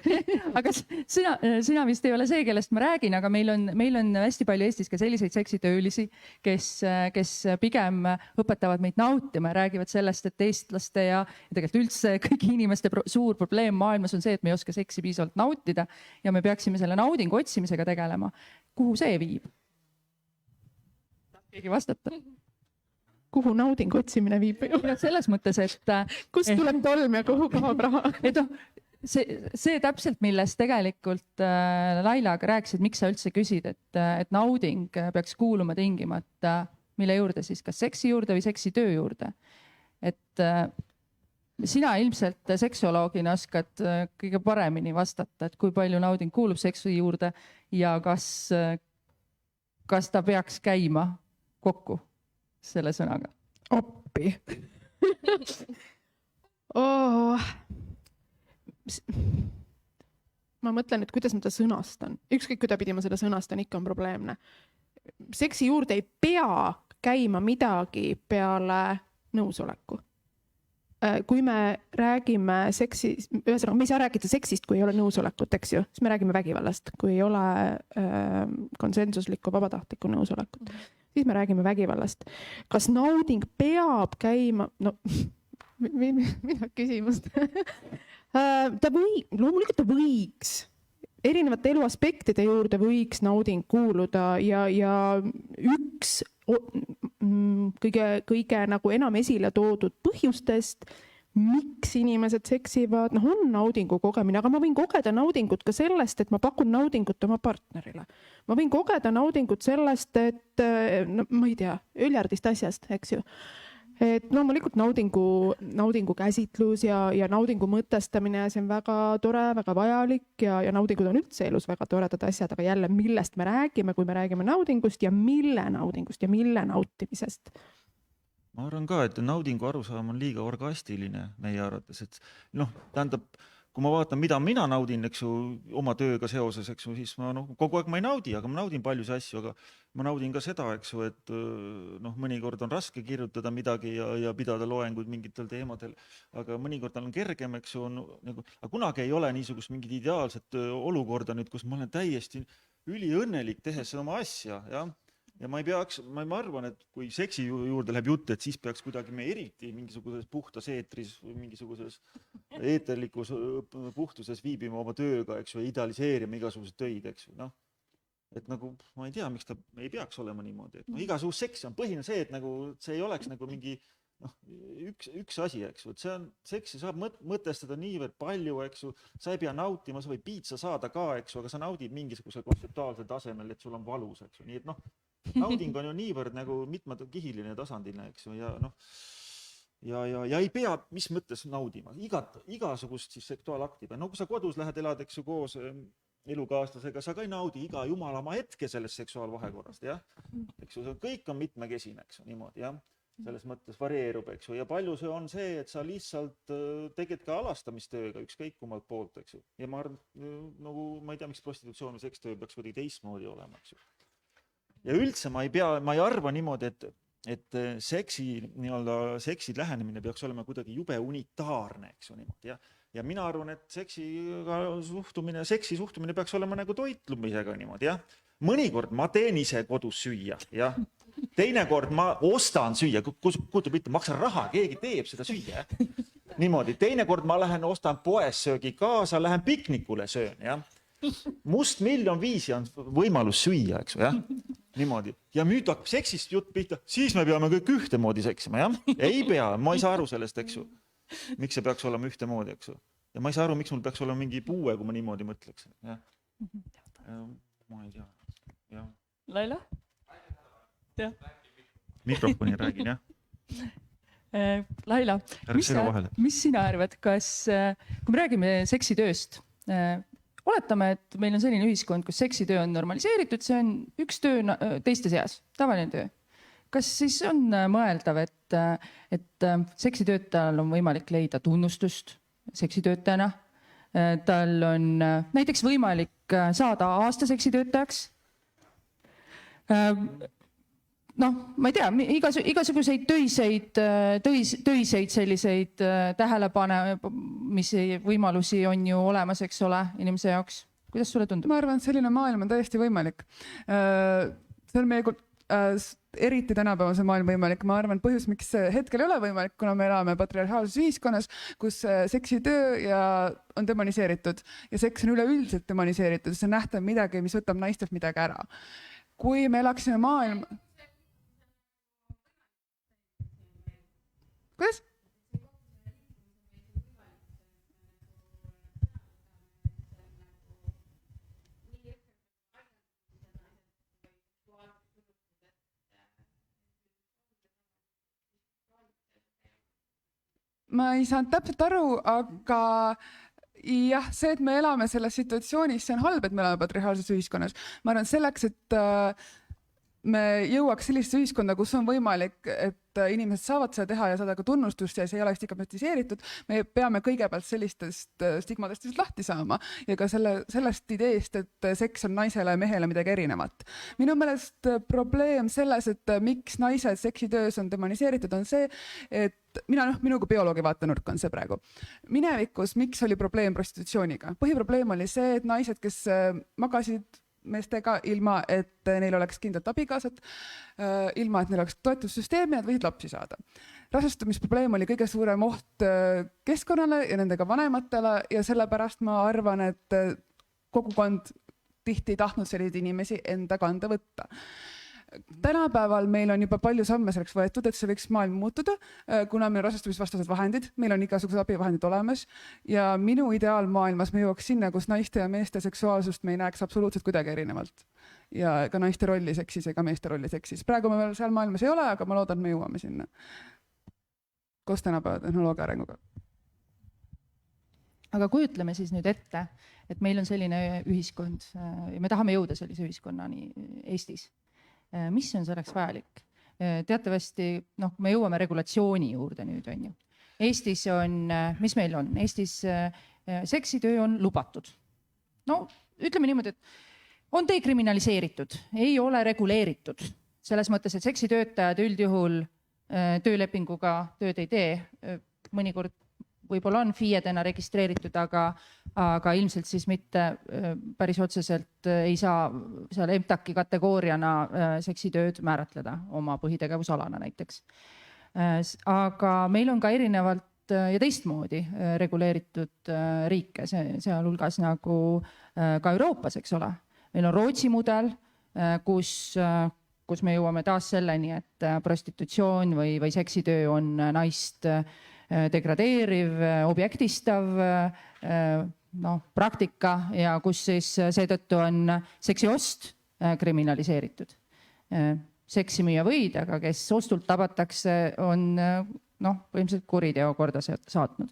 aga sina vist ei ole see, kellest ma räägin, aga meil on hästi palju Eestis ka selliseid seksitöölisi, kes pigem õpetavad meid nautima ja räägivad sellest, et eestlaste ja tegelikult üldse kõigi inimeste suur probleem maailmas on see, et me ei oska seksi piisavalt nautida ja me peaksime selle naudingu otsimisega tegelema. Kuhu see viib? Keegi vastata? Kuhu naudingu otsimine viib? Selles mõttes, et Kust tuleb tolm ja kuhu kaob raha? Et see täpselt, millest tegelikult Lailaga rääkisid, miks sa üldse küsid, et nauding peaks kuuluma tingimata, mille juurde siis, kas seksi juurde või seksitöö juurde. Et sina ilmselt seksuoloogina oskad kõige paremini vastata, et kui palju nauding kuulub seksi juurde ja kas ta peaks käima kokku selle sõnaga? Oppi. Ma mõtlen, et kuidas ma ta sõnastan. Ükskõik, kuidapidi ma seda sõnastan, ikka on probleemne. Seksi juurde ei pea käima midagi peale nõusoleku. Kui me räägime seksist, ühesõnaga, me ei saa rääkida seksist, kui ei ole nõusolekut, eks ju, siis me räägime vägivallast, kui ei ole konsensuslikku vabatahtlikku nõusolekut. Siis me räägime vägivallast. Kas nauding peab käima? No, mida küsimust? Loomulikult ta võiks. Erinevate elu aspektide juurde võiks nauding kuuluda ja üks kõige nagu enam esile toodud põhjustest, miks inimesed seksivad, on naudingu kogemine, aga ma võin kogeda naudingut ka sellest, et ma pakun naudingut oma partnerile. Ma võin kogeda naudingut sellest, et ma ei tea, üljardist asjast, eks ju. Et loomulikult naudingu käsitlus ja naudingu mõtestamine, see on väga tore, väga vajalik ja naudingud on üldse elus väga toredad asjad, aga jälle, millest me räägime, kui me räägime naudingust ja mille naudingust ja mille nautimisest? Ma arvan ka, et naudingu arusaam on liiga orgastiline meie arvates, et tähendab, kui ma vaatan, mida mina naudin, eks ju, oma tööga seoses, eks ju, siis ma kogu aeg ma ei naudi, aga ma naudin paljusid asju, aga ma naudin ka seda, eks ju, et mõnikord on raske kirjutada midagi ja pidada loenguid mingitel teemadel, aga mõnikord on kergem, eks ju, aga kunagi ei ole niisugust mingit ideaalset olukorda nüüd, kus ma olen täiesti üliõnnelik tehes oma asja, jah. Ja ma arvan, et kui seksi juurde läheb jutt, et siis peaks kuidagi me eriti mingisuguses puhtas eetris või mingisuguses eeterlikus puhtuses viibima oma tööga, eks ju, ja idealiseerima igasuguseid töid, eks ju, Et nagu, ma ei tea, miks ta ei peaks olema niimoodi, et igasugust seksi on põhiline see, et nagu see ei oleks nagu mingi üks asi, eks ju, et seksi saab mõtestada niivõrd palju, eks ju, sa ei pea nautima, sa või piitsa saada ka, eks ju, aga sa naudid mingisuguse kontseptuaalsel tasemel, et sul on valus, eks ju, nii et nauding on ju niivõrd nagu mitmekihiline tasandiline, eks ju, ja ei pea mis mõttes naudima, igasugust siis seksuaalakti. Kui sa kodus lähed elad, eks ju, koos elukaaslasega, sa ka ei naudi iga jumalama hetke sellest seksuaalvahekorrast, jah? Eks ju, kõik on mitmekesine, eks ju, niimoodi, jah? Selles mõttes varieerub, eks ju, ja palju see on see, et sa lihtsalt teged ka alastamistööga ükskõik kummalt poolt, eks ju, ja ma arvan, nagu ma ei tea, miks prostitutsioon või sekstöö peaks kuidagi teistmoodi olema, eks ju. Ja üldse ma ei arva niimoodi, et seksi lähenemine peaks olema kuidagi jube unitaarne, eks ju, niimoodi, jah. Ja mina arvan, et seksi suhtumine peaks olema nagu toitlumisega niimoodi, jah. Mõnikord ma teen ise kodus süüa, jah. Teinekord ma ostan süüa, kujutab ette, maksan raha, keegi teeb seda süüa, niimoodi. Teinekord ma lähen, ostan poes söögi kaasa, lähen piknikule söön, jah. Must 1,5 on võimalus süüa, eks ju, jah. Niimoodi. Ja nüüd hakkab seksist jutt pihta, siis me peame kõik ühtemoodi seksima, jah. Ei pea, ma ei saa aru sellest, eks ju. Miks see peaks olema ühtemoodi, eks ju. Ja ma ei saa aru, miks mul peaks olema mingi puue, kui ma niimoodi mõtleks. Jah. Ma ei tea. Jah. Laila? Mikrofoni räägin, jah. Laila, mis sina arvad, kas, kui me räägime seksitööst, oletame, et meil on selline ühiskond, kus seksitöö on normaliseeritud, see on üks töö teiste seas, tavaline töö. Kas siis on mõeldav, et seksitöötajal on võimalik leida tunnustust seksitöötajana? Tal on näiteks võimalik saada aasta seksitöötajaks? noh, ma ei tea, igasuguseid töiseid selliseid tähelepanemise võimalusi on ju olemas, eks ole, inimese jaoks. Kuidas sulle tundub? Ma arvan, et selline maailm on täiesti võimalik. See on meie eriti tänapäevase maailm võimalik. Ma arvan, põhjus, miks hetkel ei ole võimalik, kuna me elame patriarhaalses ühiskonnas, kus seksitöö on demoniseeritud ja seks on üleüldiselt demoniseeritud. See on nähtav midagi, mis võtab naistelt midagi ära. Kui me elaksime maailm... Kuidas? Ma ei saanud täpselt aru, aga jah, see, et me elame selles situatsioonis, see on halb, et me elame patriarhaalses ühiskonnas. Ma arvan, selleks, et me jõuaks sellisesse ühiskonda, kus on võimalik, et inimesed saavad seda teha ja saada ka tunnustust ja see ei ole stigmatiseeritud, me peame kõigepealt sellistest stigmadest lahti saama ja ka sellest ideest, et seks on naisele ja mehele midagi erinevat. Minu meelest probleem selles, et miks naised seksitöös on demoniseeritud, on see, et minu kui bioloogi vaatenurk on see praegu. Minevikus, miks oli probleem prostitutsiooniga? Põhiprobleem oli see, et naised, kes magasid meestega ilma, et neil oleks kindlat abikaasat, ilma, et neil oleks toetussüsteemi, nad võisid lapsi saada. Rasestumisprobleem oli kõige suurem oht keskkonnale ja nendega vanematele ja sellepärast ma arvan, et kogukond tihti ei tahtnud selliseid inimesi enda kanda võtta. Tänapäeval meil on juba palju samme selleks võetud, et see võiks maailm muutuda, kuna meil on rasestumisvastased vahendid, meil on igasugused abivahendid olemas ja minu ideaalmaailmas me jõuaks sinna, kus naiste ja meeste seksuaalsust me ei näeks absoluutselt kuidagi erinevalt. Ja ka naiste rolli seksis ega meeste rolli seksis. Praegu me veel seal maailmas ei ole, aga ma loodan, et me jõuame sinna. Koos tänapäeva tehnoloogia arenguga. Aga kujutleme siis nüüd ette, et meil on selline ühiskond ja me tahame jõuda sellise ühiskonnani Eestis. Mis on selleks vajalik? Teatavasti, me jõuame regulatsiooni juurde nüüd, on ju. Eestis on, mis meil on? Eestis seksitöö on lubatud. No, ütleme niimoodi, et on dekriminaliseeritud, ei ole reguleeritud. Selles mõttes, et seksitöötajad üldjuhul töölepinguga tööd ei tee. Mõnikord võib-olla on FIE-dena registreeritud, aga ilmselt siis mitte päris otseselt ei saa seal EMTAK-i kategooriana seksitööd määratleda oma põhitegevusalana näiteks. Aga meil on ka erinevalt ja teistmoodi reguleeritud riike, sealhulgas nagu ka Euroopas, eks ole. Meil on Rootsi mudel, kus me jõuame taas selleni, et prostitutsioon või seksitöö on naist degradeeriv, objektistav praktika ja kus siis seetõttu on seksiost kriminaliseeritud. Seksi müüa võid, aga kes ostult tabatakse, on põhimõtteliselt kuriteo korda saatnud.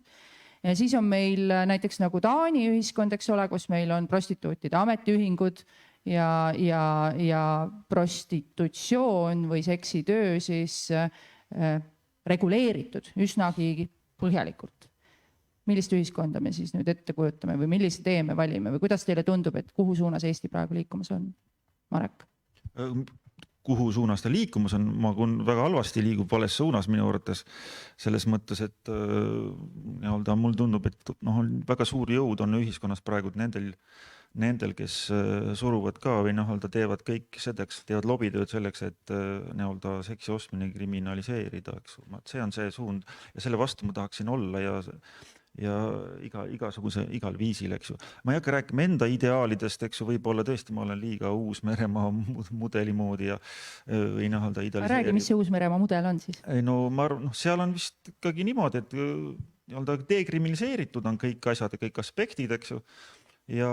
Ja siis on meil näiteks nagu Taani ühiskond, eks ole, kus meil on prostituutide ametiühingud ja prostitutsioon või seksitöö siis reguleeritud üsnagi põhjalikult. Millist ühiskonda me siis nüüd ette kujutame või millise tee me valime või kuidas teile tundub, et kuhu suunas Eesti praegu liikumas on? Marek? Kuhu suunas ta liikumas on? Ma väga halvasti liigub vales suunas minu arvates selles mõttes, et mul tundub, et on väga suur jõud on ühiskonnas praegu nendel, kes suruvad ka või teevad kõik selleks, teevad lobitööd selleks, et seksi ostmine kriminaliseerida. See on see suund ja selle vastu ma tahaksin olla ja igal viisil, eks ju. Ma ei hakka rääkima enda ideaalidest, eks ju, võib-olla tõesti ma olen liiga Uus-Meremaa mudeli moodi või idealiseerib. Räägi, mis see Uus-Meremaa mudel on siis? Ma arvan, seal on vist ikkagi niimoodi, et dekriminaliseeritud on kõik asjad ja kõik aspektid, eks ju. Ja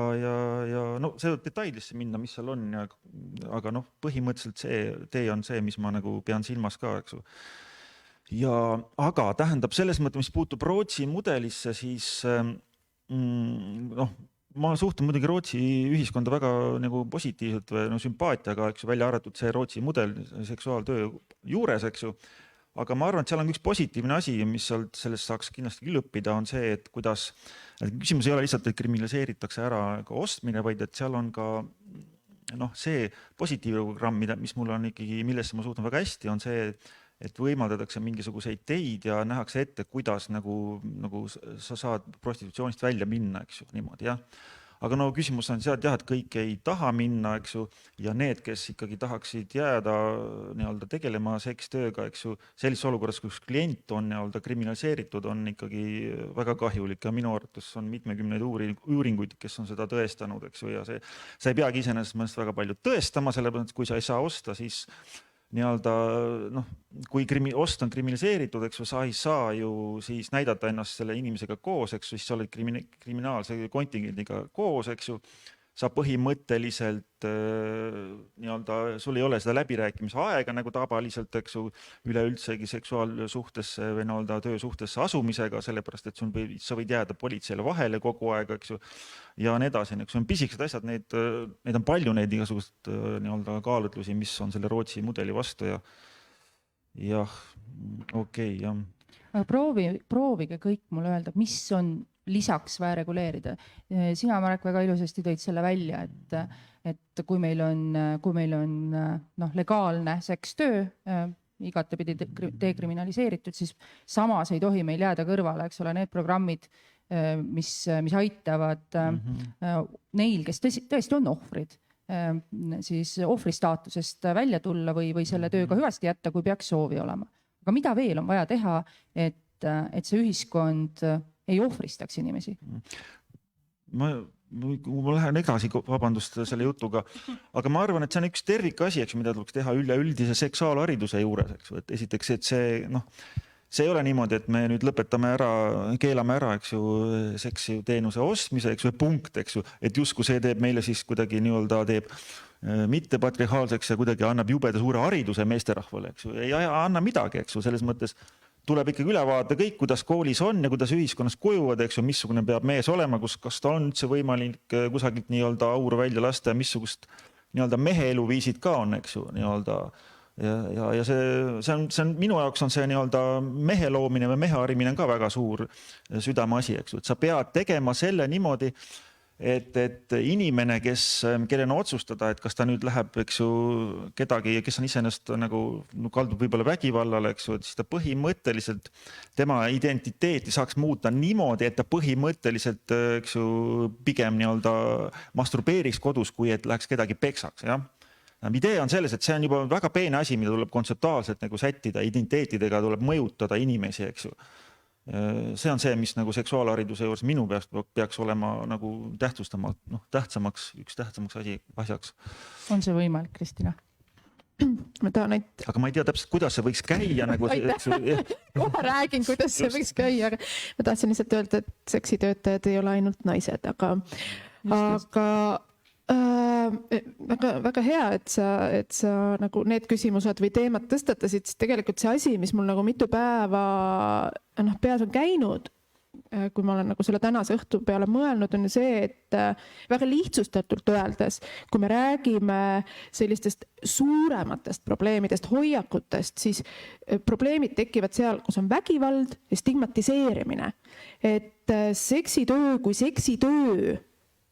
see detailisse minna, mis seal on, aga põhimõtteliselt see tee on see, mis ma pean silmas ka, eks ju. Aga tähendab selles mõttes, mis puutub Rootsi mudelisse, siis ma suhtun muidugi Rootsi ühiskonda väga positiivselt või sümpaatiaga, eks ju, välja arvatud see Rootsi mudel seksuaaltöö juures, eks ju. Aga ma arvan, et seal on üks positiivne asi, mis sellest saaks kindlasti küll õppida, on see, et küsimus ei ole lihtsalt, et kriminaliseeritakse ära ostmine, vaid et seal on ka see positiivne programm, mis mul on ikkagi, millesse ma suhtun väga hästi, on see, et võimaldatakse mingisuguseid teid ja nähakse ette, kuidas nagu sa saad prostitutsioonist välja minna, eks ju, niimoodi, jah. Aga no küsimus on see, et kõik ei taha minna, eks ju, ja need, kes ikkagi tahaksid jääda nii-öelda tegelema sekstööga, eks ju, sellises olukorras, kus klient on nii-öelda kriminaliseeritud, on ikkagi väga kahjulik ja minu arvates on mitmekümneid uuringuid, kes on seda tõestanud, eks ju, ja sa ei peagi iseenesest mõnest väga palju tõestama, sellepärast, et kui sa ei saa osta, siis nii-öelda, kui ost on kriminaliseeritud, eks ju, sa ei saa ju siis näidata ennast selle inimesega koos, eks ju, siis sa oled kriminaalse kontingendiga koos, eks ju, sa põhimõtteliselt nii-öelda, sul ei ole seda läbirääkimise aega nagu tavaliselt, eks ju, üleüldsegi seksuaalsuhtesse või nii-öelda töösuhtesse asumisega, sellepärast, et sa võid jääda politseile vahele kogu aeg, eks ju, ja nii edasi, eks ju, on pisikesed asjad, neid on palju neid igasugust nii-öelda kaalutlusi, mis on selle Rootsi mudeli vastu ja jah, okei, jah. Aga proovige kõik mulle öelda, mis on lisaks vaja reguleerida. Sina, Marek, väga ilusasti tõid selle välja, et kui meil on legaalne sekstöö, igatepidi dekriminaliseeritud, siis samas ei tohi meil jääda kõrvale, eks ole, need programmid, mis aitavad neil, kes tõesti on ohvrid, siis ohvri staatusest välja tulla või selle tööga hüvasti jätta, kui peaks soovi olema. Aga mida veel on vaja teha, et see ühiskond ei ohvristaks inimesi? Ma lähen edasi, vabandust selle jutuga, aga ma arvan, et see on üks tervikasi, eks, mida tuleks teha üleüldise seksuaalhariduse juures, eks, et esiteks, et see ei ole niimoodi, et me nüüd lõpetame ära, keelame ära, eks ju, seksiteenuse ostmise, eks ju, punkt, eks ju, et justkui see teeb meile siis kuidagi nii-öelda teeb mitte patriarhaalseks ja kuidagi annab jubeda suure hariduse meesterahvale, eks ju, ei anna midagi, eks ju, selles mõttes tuleb ikkagi üle vaadata kõik, kuidas koolis on ja kuidas ühiskonnas kujuvad, eks ju, missugune peab mees olema, kas ta on üldse võimalik kusagilt nii-öelda auru välja lasta ja missugust nii-öelda mehe eluviisid ka on, eks ju, nii-öelda. Ja see on minu jaoks on see nii-öelda mehe loomine või mehe harimine on ka väga suur südameasi, eks ju, et sa pead tegema selle niimoodi, et inimene, kellel on otsustada, et kas ta nüüd läheb, eks ju, kedagi, kes on iseenesest nagu kaldub võib-olla vägivallale, eks ju, et siis ta põhimõtteliselt tema identiteeti saaks muuta niimoodi, et ta põhimõtteliselt, eks ju, pigem nii-öelda masturbeeriks kodus, kui et läheks kedagi peksaks, jah. Idee on selles, et see on juba väga peene asi, mida tuleb kontseptuaalselt nagu sättida, identiteetidega tuleb mõjutada inimesi, eks ju. See on see, mis nagu seksuaalhariduse juures minu peaks olema nagu tähtsamaks asjaks. On see võimalik, Kristina? Ma tahan aga ma ei tea täpselt, kuidas see võiks käia. Nagu kohe räägin, kuidas see võiks käia, aga ma tahtsin lihtsalt öelda, et seksitöötajad ei ole ainult naised, aga väga hea, et sa nagu need küsimused või teemad tõstatasid, siis tegelikult see asi, mis mul nagu mitu päeva peas on käinud, kui ma olen nagu selle tänase õhtu peale mõelnud, on ju see, et väga lihtsustatult öeldes, kui me räägime sellistest suurematest probleemidest, hoiakutest, siis probleemid tekivad seal, kus on vägivald ja stigmatiseerimine. Et seksitöö kui seksitöö,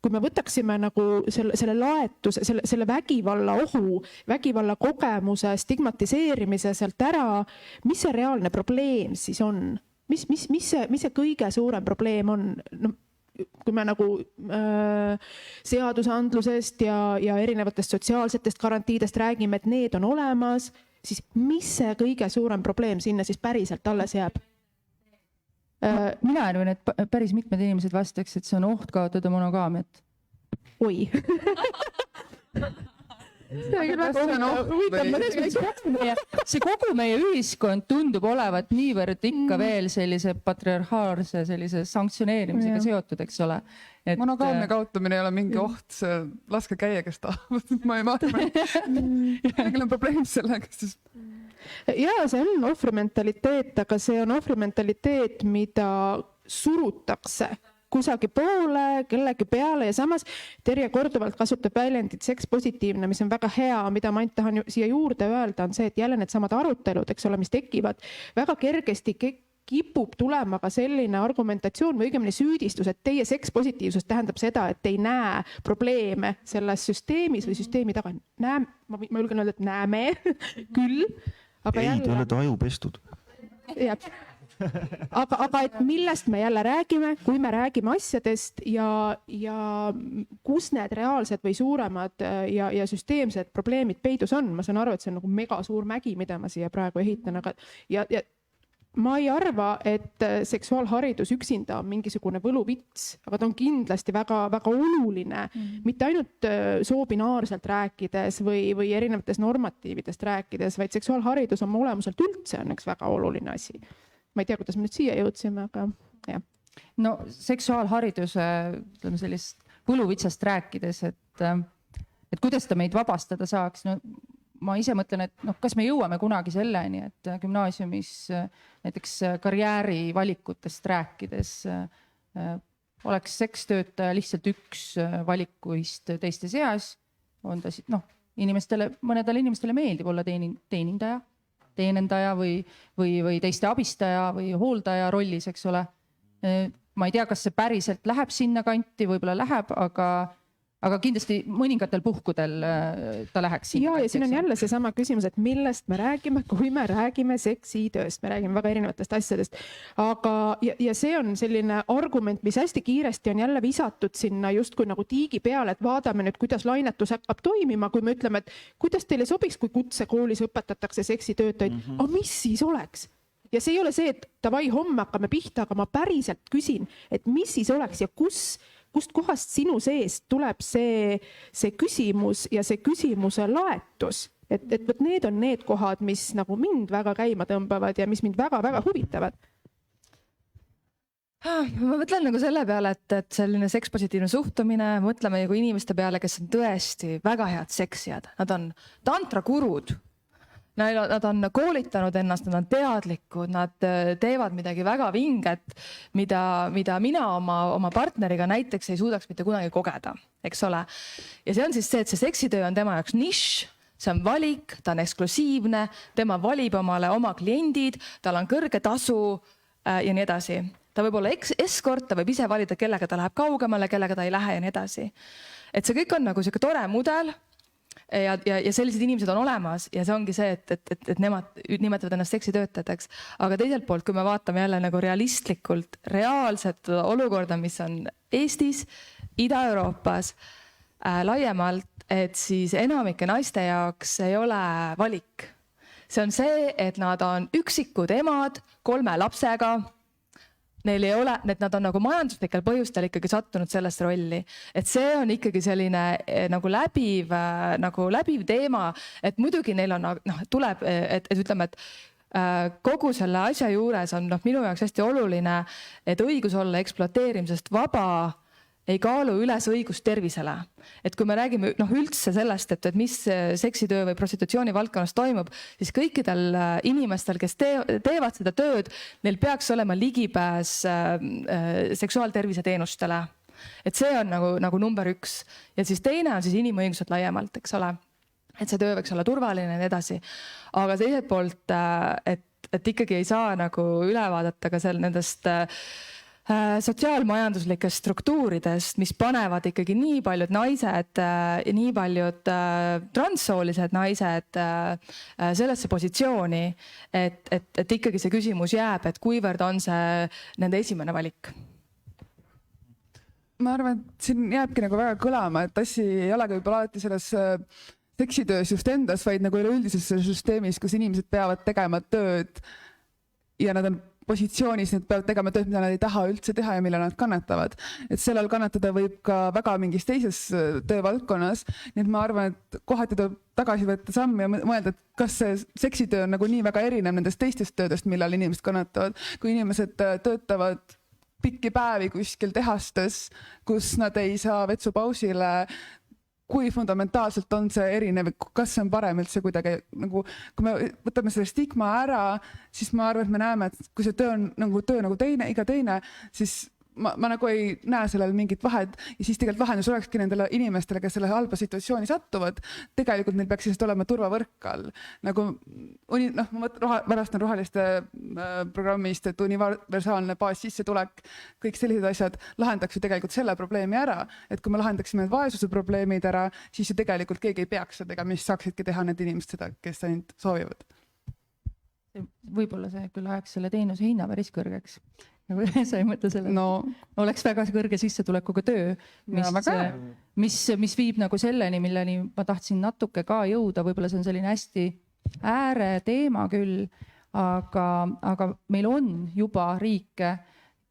kui me võtaksime nagu selle laetuse, selle vägivalla ohu, vägivalla kogemuse, stigmatiseerimise sealt ära, mis see reaalne probleem siis on? Mis see kõige suurem probleem on? No, kui me nagu seadusandlusest ja erinevatest sotsiaalsetest garantiidest räägime, et need on olemas, siis mis see kõige suurem probleem sinna siis päriselt alles jääb? Mina arvan, et päris mitmed inimesed vastaks, et see on oht kaotada monogaamiat. Oi. See kogu meie ühiskond tundub olevat niivõrd ikka veel sellise patriarhaalse sellise sanktsioneerimisega seotud, eks ole. Monogaamia kaotamine ei ole mingi oht, laske käia, kes tahavad. Ma ei arva, kõigil on probleem sellega, siis... Ja see on ohvrimentaliteet, aga see on ohvrimentaliteet, mida surutakse kusagi poole, kellegi peale ja samas Terje korduvalt kasutab väljendit sekspositiivne, mis on väga hea, mida ma tahan siia juurde öelda, on see, et jälle need samad arutelud, eks ole, mis tekivad väga kergesti kipub tulema ka selline argumentatsioon või õigemini süüdistus, et teie sekspositiivsus tähendab seda, et ei näe probleeme selles süsteemis või süsteemi taga. Ma julgen öelda, et näeme küll. Aga ei, jälle... te olete aju pestud. Aga et millest me jälle räägime, kui me räägime asjadest ja kus need reaalsed või suuremad ja süsteemsed probleemid peidus on. Ma saan aru, et see on nagu mega suur mägi, mida ma siia praegu ehitan, aga ja ma ei arva, et seksuaalharidus üksinda on mingisugune võluvits, aga ta on kindlasti väga, väga oluline, mitte ainult soobinaarselt rääkides või erinevatest normatiividest rääkides, vaid seksuaalharidus on olemuselt üldse on üks väga oluline asi. Ma ei tea, kuidas me nüüd siia jõudsime, aga jah. No seksuaalhariduse sellist võluvitsast rääkides, et kuidas ta meid vabastada saaks, no ma ise mõtlen, et kas me jõuame kunagi selleni, et gümnaasiumis näiteks karjäärivalikutest rääkides oleks sekstöötaja lihtsalt üks valikuist teiste seas. On ta mõnedele inimestele meeldib olla teenindaja või teiste abistaja või hooldaja rollis, eks ole. Ma ei tea, kas see päriselt läheb sinna kanti, võib-olla läheb, aga kindlasti mõningatel puhkudel ta läheks sinna. Ja siin on jälle seesama küsimus, et millest me räägime, kui me räägime seksitööst, me räägime väga erinevatest asjadest. Ja see on selline argument, mis hästi kiiresti on jälle visatud sinna justkui nagu tiigi peale, et vaadame nüüd, kuidas lainetus hakkab toimima, kui me ütleme, et kuidas teile sobiks, kui kutsekoolis õpetatakse seksitöötajaid, aga mis siis oleks? Ja see ei ole see, et davai, homme hakkame pihta, aga ma päriselt küsin, et mis siis oleks ja kust kohast sinu seest tuleb see küsimus ja see küsimuse laetus. Et need on need kohad, mis nagu mind väga käima tõmbavad ja mis mind väga-väga huvitavad. Ma mõtlen nagu selle peale, et selline sekspositiivne suhtumine, mõtleme nagu inimeste peale, kes on tõesti väga head seksijad. Nad on tantrakurud. Nad on koolitanud ennast, nad on teadlikud, nad teevad midagi väga vinget, mida mina oma partneriga näiteks ei suudaks mitte kunagi kogeda, eks ole. Ja see on siis see, et see seksitöö on tema jaoks nišš, see on valik, ta on eksklusiivne, tema valib omale oma kliendid, tal on kõrge tasu ja nii edasi. Ta võib olla eskort, ta võib ise valida, kellega ta läheb kaugemale, kellega ta ei lähe ja nii edasi. Et see kõik on nagu selline tore mudel. Ja sellised inimesed on olemas ja see ongi see, et nemad nimetavad ennast seksitöötajateks. Aga teiselt poolt, kui me vaatame jälle nagu realistlikult reaalset olukorda, mis on Eestis, Ida-Euroopas laiemalt, et siis enamike naiste jaoks ei ole valik. See on see, et nad on üksikud emad 3 lapsega. Neil ei ole, et nad on nagu majanduslikel põhjustel ikkagi sattunud sellesse rolli. Et see on ikkagi selline nagu läbiv teema, et muidugi neil on, tuleb, et ütleme, et kogu selle asja juures on minu jaoks hästi oluline, et õigus olla ekspluateerimisest vaba ei kaalu üles õigust tervisele. Et kui me räägime üldse sellest, et mis seksitöö või prostitutsiooni valdkonnas toimub, siis kõikidel inimestel, kes teevad seda tööd, neil peaks olema ligipääs seksuaaltervise teenustele. Et see on nagu number 1. Ja siis teine on siis inimõigused laiemalt, eks ole. Et see töö võiks olla turvaline ja nii edasi. Aga teiselt poolt, et ikkagi ei saa nagu üle vaadata ka nendest sotsiaalmajanduslikest struktuuridest, mis panevad ikkagi nii paljud naised, nii paljud transsoolised naised sellesse positsiooni, et ikkagi see küsimus jääb, et kuivõrd on see nende esimene valik. Ma arvan, et siin jääbki nagu väga kõlama, et asi ei olegi võib-olla alati selles seksitöös just endas, vaid nagu üleüldises süsteemis, kus inimesed peavad tegema tööd ja nad on positsioonis, need peavad tegema tööd, mida nad ei taha üldse teha ja mille nad kannatavad. Et sellel kannatada võib ka väga mingis teises töövaldkonnas. Nii et ma arvan, et kohati tuleb tagasi võtta samm ja mõelda, et kas see seksitöö on nagu nii väga erinev nendest teistest töödest, millal inimesed kannatavad. Kui inimesed töötavad pikki päevi kuskil tehastes, kus nad ei saa vetsupausile, kui fundamentaalselt on see erinev, kas see on parem üldse kuidagi, nagu, kui me võtame selle stigma ära, siis ma arvan, et me näeme, et kui see töö on nagu teine, iga teine, siis ma nagu ei näe sellel mingit vahet ja siis tegelikult lahendus olekski nendele inimestele, kes selle halba situatsiooni sattuvad, tegelikult neil peaks lihtsalt olema turvavõrk all. Nagu, ma värastan roheliste programmist, et universaalne baassissetulek, kõik sellised asjad lahendaks ju tegelikult selle probleemi ära, et kui me lahendaksime vaesuse probleemid ära, siis ju tegelikult keegi ei peaks seda, mis saaksidki teha need inimesed seda, kes ainult soovivad. Võib-olla see küll ajaks selle teenuse hinna päris kõrgeks. Sa ei mõtle selle, oleks väga kõrge sissetulekuga töö, mis viib nagu selleni, milleni ma tahtsin natuke ka jõuda, võib-olla see on selline hästi ääre teema küll, aga meil on juba riike,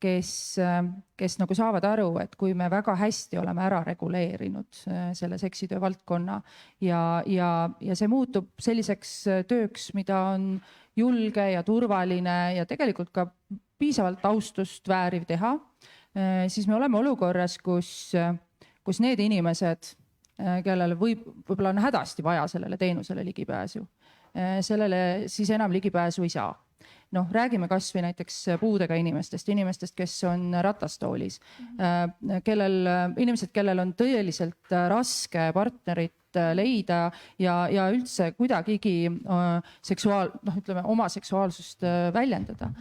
kes nagu saavad aru, et kui me väga hästi oleme ära reguleerinud selle seksitöö valdkonna ja see muutub selliseks tööks, mida on julge ja turvaline ja tegelikult ka piisavalt austust vääriv teha, siis me oleme olukorras, kus need inimesed, kellel võib-olla on hädasti vaja sellele teenusele ligipääsu, sellele siis enam ligipääsu ei saa. Räägime kas või näiteks puudega inimestest, kes on ratastoolis, inimesed, kellel on tõeliselt raske partnerit leida ja üldse kuidagigi oma seksuaalsust väljendada.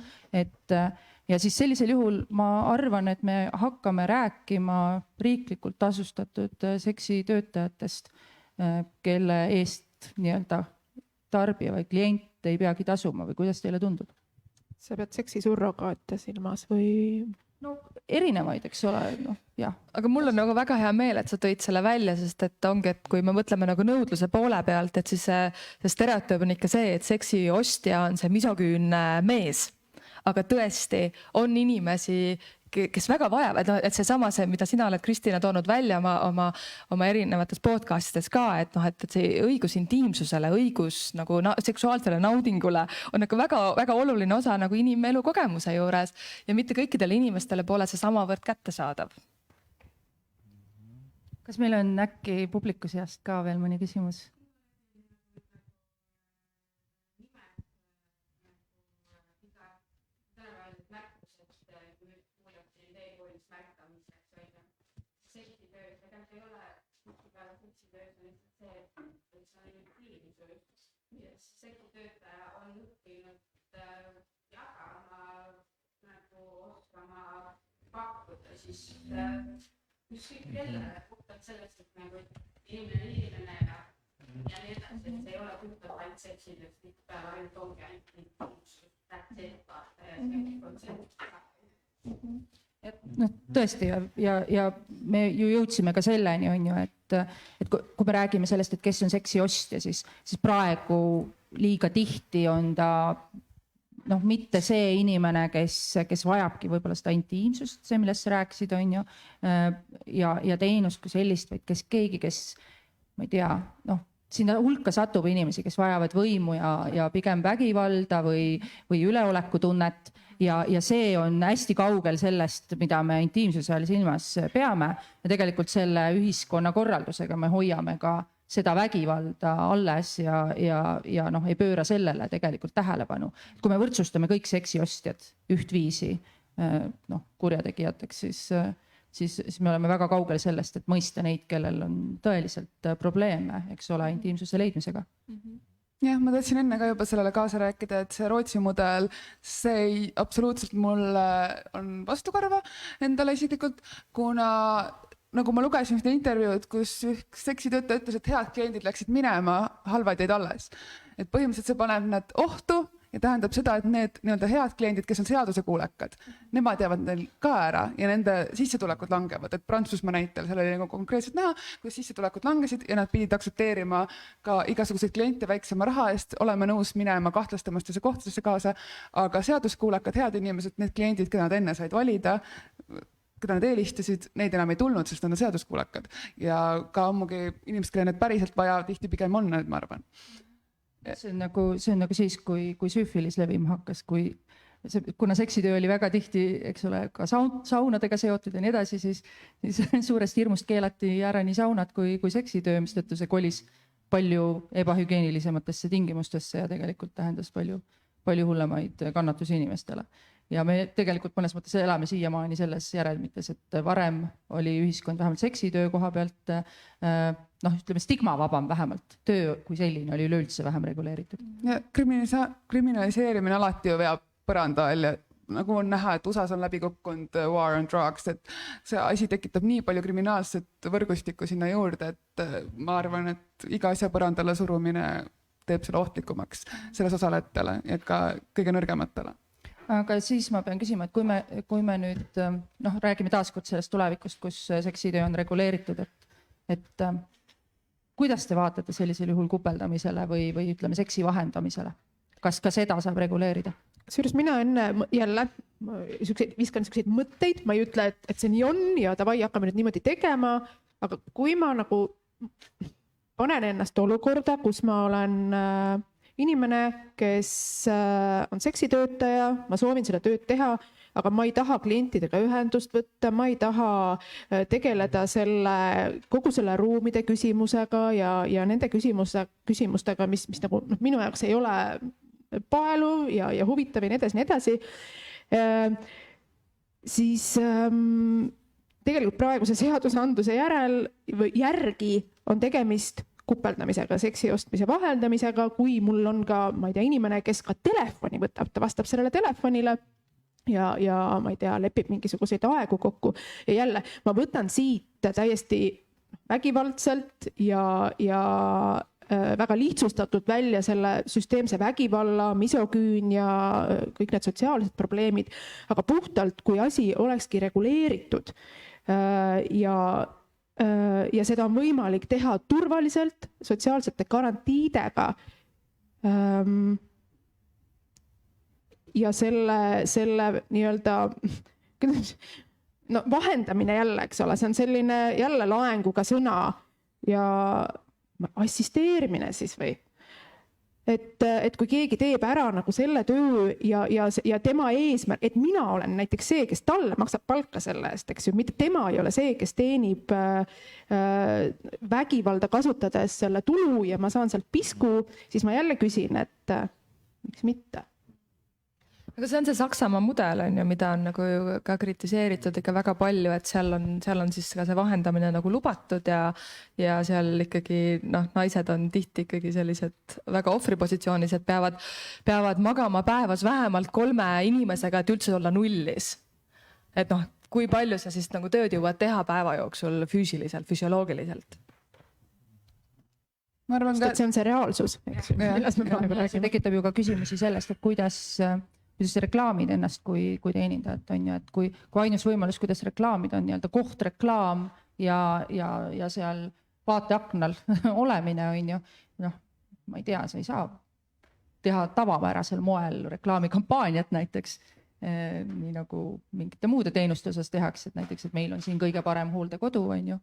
Ja siis sellisel juhul ma arvan, et me hakkame rääkima riiklikult tasustatud seksitöötajatest, kelle eest nii-öelda tarbija või klient ei peagi tasuma või kuidas teile tundub? Sa pead seksisurrogaate silmas või? Erinevaid, eks ole, jah. Aga mul on nagu väga hea meel, et sa tõid selle välja, sest et ongi, et kui me mõtleme nagu nõudluse poole pealt, et siis see stereotüüp on ikka see, et seksi ostja on see misoküünne mees. Aga tõesti on inimesi, kes väga vajavad, et seesama, mida sina oled, Kristina, toonud välja oma erinevates podcastides ka, et see õigus intiimsusele, õigus nagu seksuaalsele naudingule on nagu väga, väga oluline osa nagu inimelu kogemuse juures ja mitte kõikidele inimestele pole see samavõrd kättesaadav. Kas meil on äkki publiku seast ka veel mõni küsimus? Seksitöötaja on õppinud jagama, oskama pakkuda, siis ükskõik kellele puhtalt sellest, et inimene ja nii edasi, et see ei ole puhtalt ainult seksidest, tihtipeale ainult ongi ainult intiimsus, tõesti ja me ju jõudsime ka selleni, on ju, et kui me räägime sellest, et kes on seksi ostja, siis praegu liiga tihti on ta mitte see inimene, kes vajabki võib-olla seda intiimsust, see, millest sa rääkisid, on ju, ja teenust kui sellist, vaid keegi, kes, ma ei tea, sinna hulka satub inimesi, kes vajavad võimu ja pigem vägivalda või üleolekutunnet ja see on hästi kaugel sellest, mida me intiimsuse all silmas peame ja tegelikult selle ühiskonna korraldusega me hoiame ka seda vägivalda alles ja ei pööra sellele tegelikult tähelepanu. Kui me võrdsustame kõik seksiostjad ühtviisi kurjategijateks, siis me oleme väga kaugel sellest, et mõista neid, kellel on tõeliselt probleeme, eks ole, intiimsuse leidmisega. Jah, ma tahtsin enne ka juba sellele kaasa rääkida, et see Rootsi mudel, see absoluutselt mulle on vastukarva endale isiklikult, kuna nagu ma lugesin seda intervjuud, kus seksitöötaja ütles, et head kliendid läksid minema, halvad jäid alles. Et põhimõtteliselt see paneb need ohtu ja tähendab seda, et need nii-öelda head kliendid, kes on seadusekuulekad, nemad jäävad neil ka ära ja nende sissetulekud langevad. Et Prantsusmaa näitel, seal oli nagu konkreetselt näha, kus sissetulekud langesid ja nad pidid aktsepteerima ka igasuguseid kliente väiksema raha eest, oleme nõus minema kahtlastamastesse kohtadesse kaasa, aga seaduskuulekad, head inimesed, need kliendid, keda nad enne said valida, keda nad eelistasid, neid enam ei tulnud, sest nad on seaduskuulekad. Ja ka ammugi inimesed, kelle need päriselt vaja, tihti pigem on, ma arvan. See on nagu siis, kui süüfilis levima hakkas, kuna seksitöö oli väga tihti, eks ole, ka saunadega seotud ja nii edasi, siis suurest hirmust keelati ära nii saunad kui seksitöö, mistõttu see kolis palju ebahügieenilisematesse tingimustesse ja tegelikult tähendas palju hullemaid kannatusi inimestele. ja me tegelikult mõnes mõttes elame siiamaani selles järelmites, et varem oli ühiskond vähemalt seksitöö koha pealt ütleme stigmavabam vähemalt. Töö kui selline oli üleüldse vähem reguleeritud. Ja kriminaliseerimine alati ju veab põranda all ja nagu on näha, et USAs on läbi kukkunud war on drugs, et see asi tekitab nii palju kriminaalset võrgustikku sinna juurde, et ma arvan, et iga asja põrandale surumine teeb selle ohtlikumaks selles osalejatele ja ka kõige nõrgematele. Aga siis ma pean küsima, et kui me nüüd räägime taaskord sellest tulevikust, kus seksitöö on reguleeritud, et kuidas te vaatate sellisel juhul kupeldamisele või ütleme seksi vahendamisele? Kas ka seda saab reguleerida? Seejuures mina enne jälle viskan selliseid mõtteid, ma ei ütle, et see nii on ja davai, hakkame nüüd niimoodi tegema, aga kui ma nagu panen ennast olukorda, kus ma olen inimene, kes on seksitöötaja, ma soovin seda tööd teha, aga ma ei taha klientidega ühendust võtta, ma ei taha tegeleda kogu selle ruumide küsimusega ja nende küsimustega, mis nagu minu jaoks ei ole paelu ja huvitav ja nii edasi, siis tegelikult praeguse seadusandluse järgi on tegemist kupeldamisega, seksi ostmise vaheldamisega, kui mul on ka, ma ei tea, inimene, kes ka telefoni võtab, ta vastab sellele telefonile ja ma ei tea, lepib mingisuguseid aegu kokku ja jälle ma võtan siit täiesti vägivaldselt ja väga lihtsustatult välja selle süsteemse vägivalla, misogüünia, kõik need sotsiaalsed probleemid, aga puhtalt, kui asi olekski reguleeritud ja seda on võimalik teha turvaliselt, sotsiaalsete garantiidega ja selle nii-öelda vahendamine jälle, eks ole, see on selline jälle laenguga sõna ja assisteerimine siis või? Et kui keegi teeb ära nagu selle töö ja tema eesmärk, et mina olen näiteks see, kes talle maksab palka selle eest, eks ju, mitte tema ei ole see, kes teenib vägivalda kasutades selle tulu ja ma saan sealt pisku, siis ma jälle küsin, et miks mitte? Aga see on see Saksamaa mudel, mida on nagu ka kritiseeritud ikka väga palju, et seal on siis ka see vahendamine nagu lubatud ja seal ikkagi naised on tihti ikkagi sellised väga ohvripositsioonis, et peavad magama päevas vähemalt 3 inimesega, et üldse olla nullis. Et kui palju sa siis nagu tööd jõuad teha päeva jooksul füüsiliselt, füsioloogiliselt? Ma arvan, et see on see reaalsus. See tekitab ju ka küsimusi sellest, et kuidas reklaamid ennast kui teenindajat on ju, et kui ainus võimalus, kuidas reklaamid on nii-öelda kohtreklaam ja seal vaateaknal olemine on ju, ma ei tea, sa ei saa teha tavapärasel moel reklaamikampaaniat näiteks, nii nagu mingite muude teenuste osas tehakse, et näiteks, et meil on siin kõige parem hooldekodu on ju,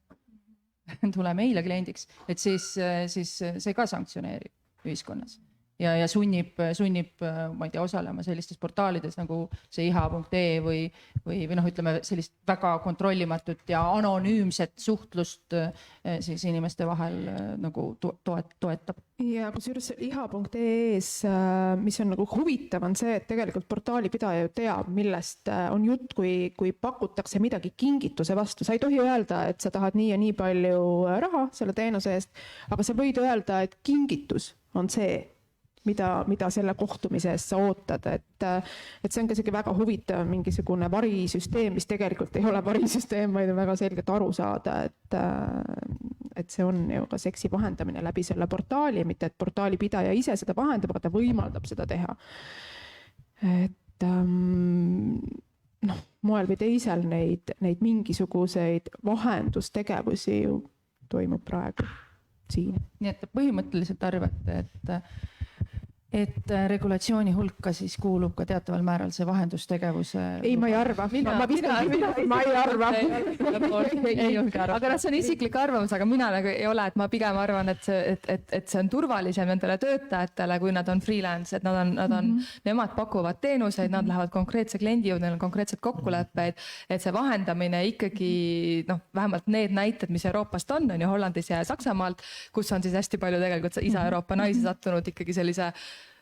tule meile kliendiks, et siis see ka sanktsioneerib ühiskonnas. Ja sunnib, ma ei tea, osalema sellistes portaalides nagu see iha.ee või ütleme sellist väga kontrollimatut ja anonüümset suhtlust siis inimeste vahel nagu toetab. Ja kusjuures iha.ee-s, mis on nagu huvitav, on see, et tegelikult portaalipidaja ju teab, millest on jutt, kui pakutakse midagi kingituse vastu. Sa ei tohi öelda, et sa tahad nii ja nii palju raha selle teenuse eest, aga sa võid öelda, et kingitus on see, mida selle kohtumise eest sa ootad, et see on ka selline väga huvitav mingisugune varisüsteem, mis tegelikult ei ole varisüsteem, vaid on väga selgelt aru saada, et see on ju ka seksi vahendamine läbi selle portaali, mitte et portaali pidaja ise seda vahendab, aga ta võimaldab seda teha. Et moel või teisel neid mingisuguseid vahendustegevusi ju toimub praegu siin. Nii et põhimõtteliselt arvate, et regulatsiooni hulka siis kuulub ka teataval määral see vahendustegevuse... Ei, ma ei arva. Ma ei arva. Aga see on isiklik arvamus, aga mina nagu ei ole, et ma pigem arvan, et see on turvalisem nendele töötajatele, kui nad on freelance, et nemad pakuvad teenuseid, nad lähevad konkreetse kliendi juurde, neil on konkreetsed kokkuleppeid, et see vahendamine ikkagi, vähemalt need näited, mis Euroopast on ju Hollandis ja Saksamaalt, kus on siis hästi palju tegelikult Ida-Euroopa naisi sattunud ikkagi sellise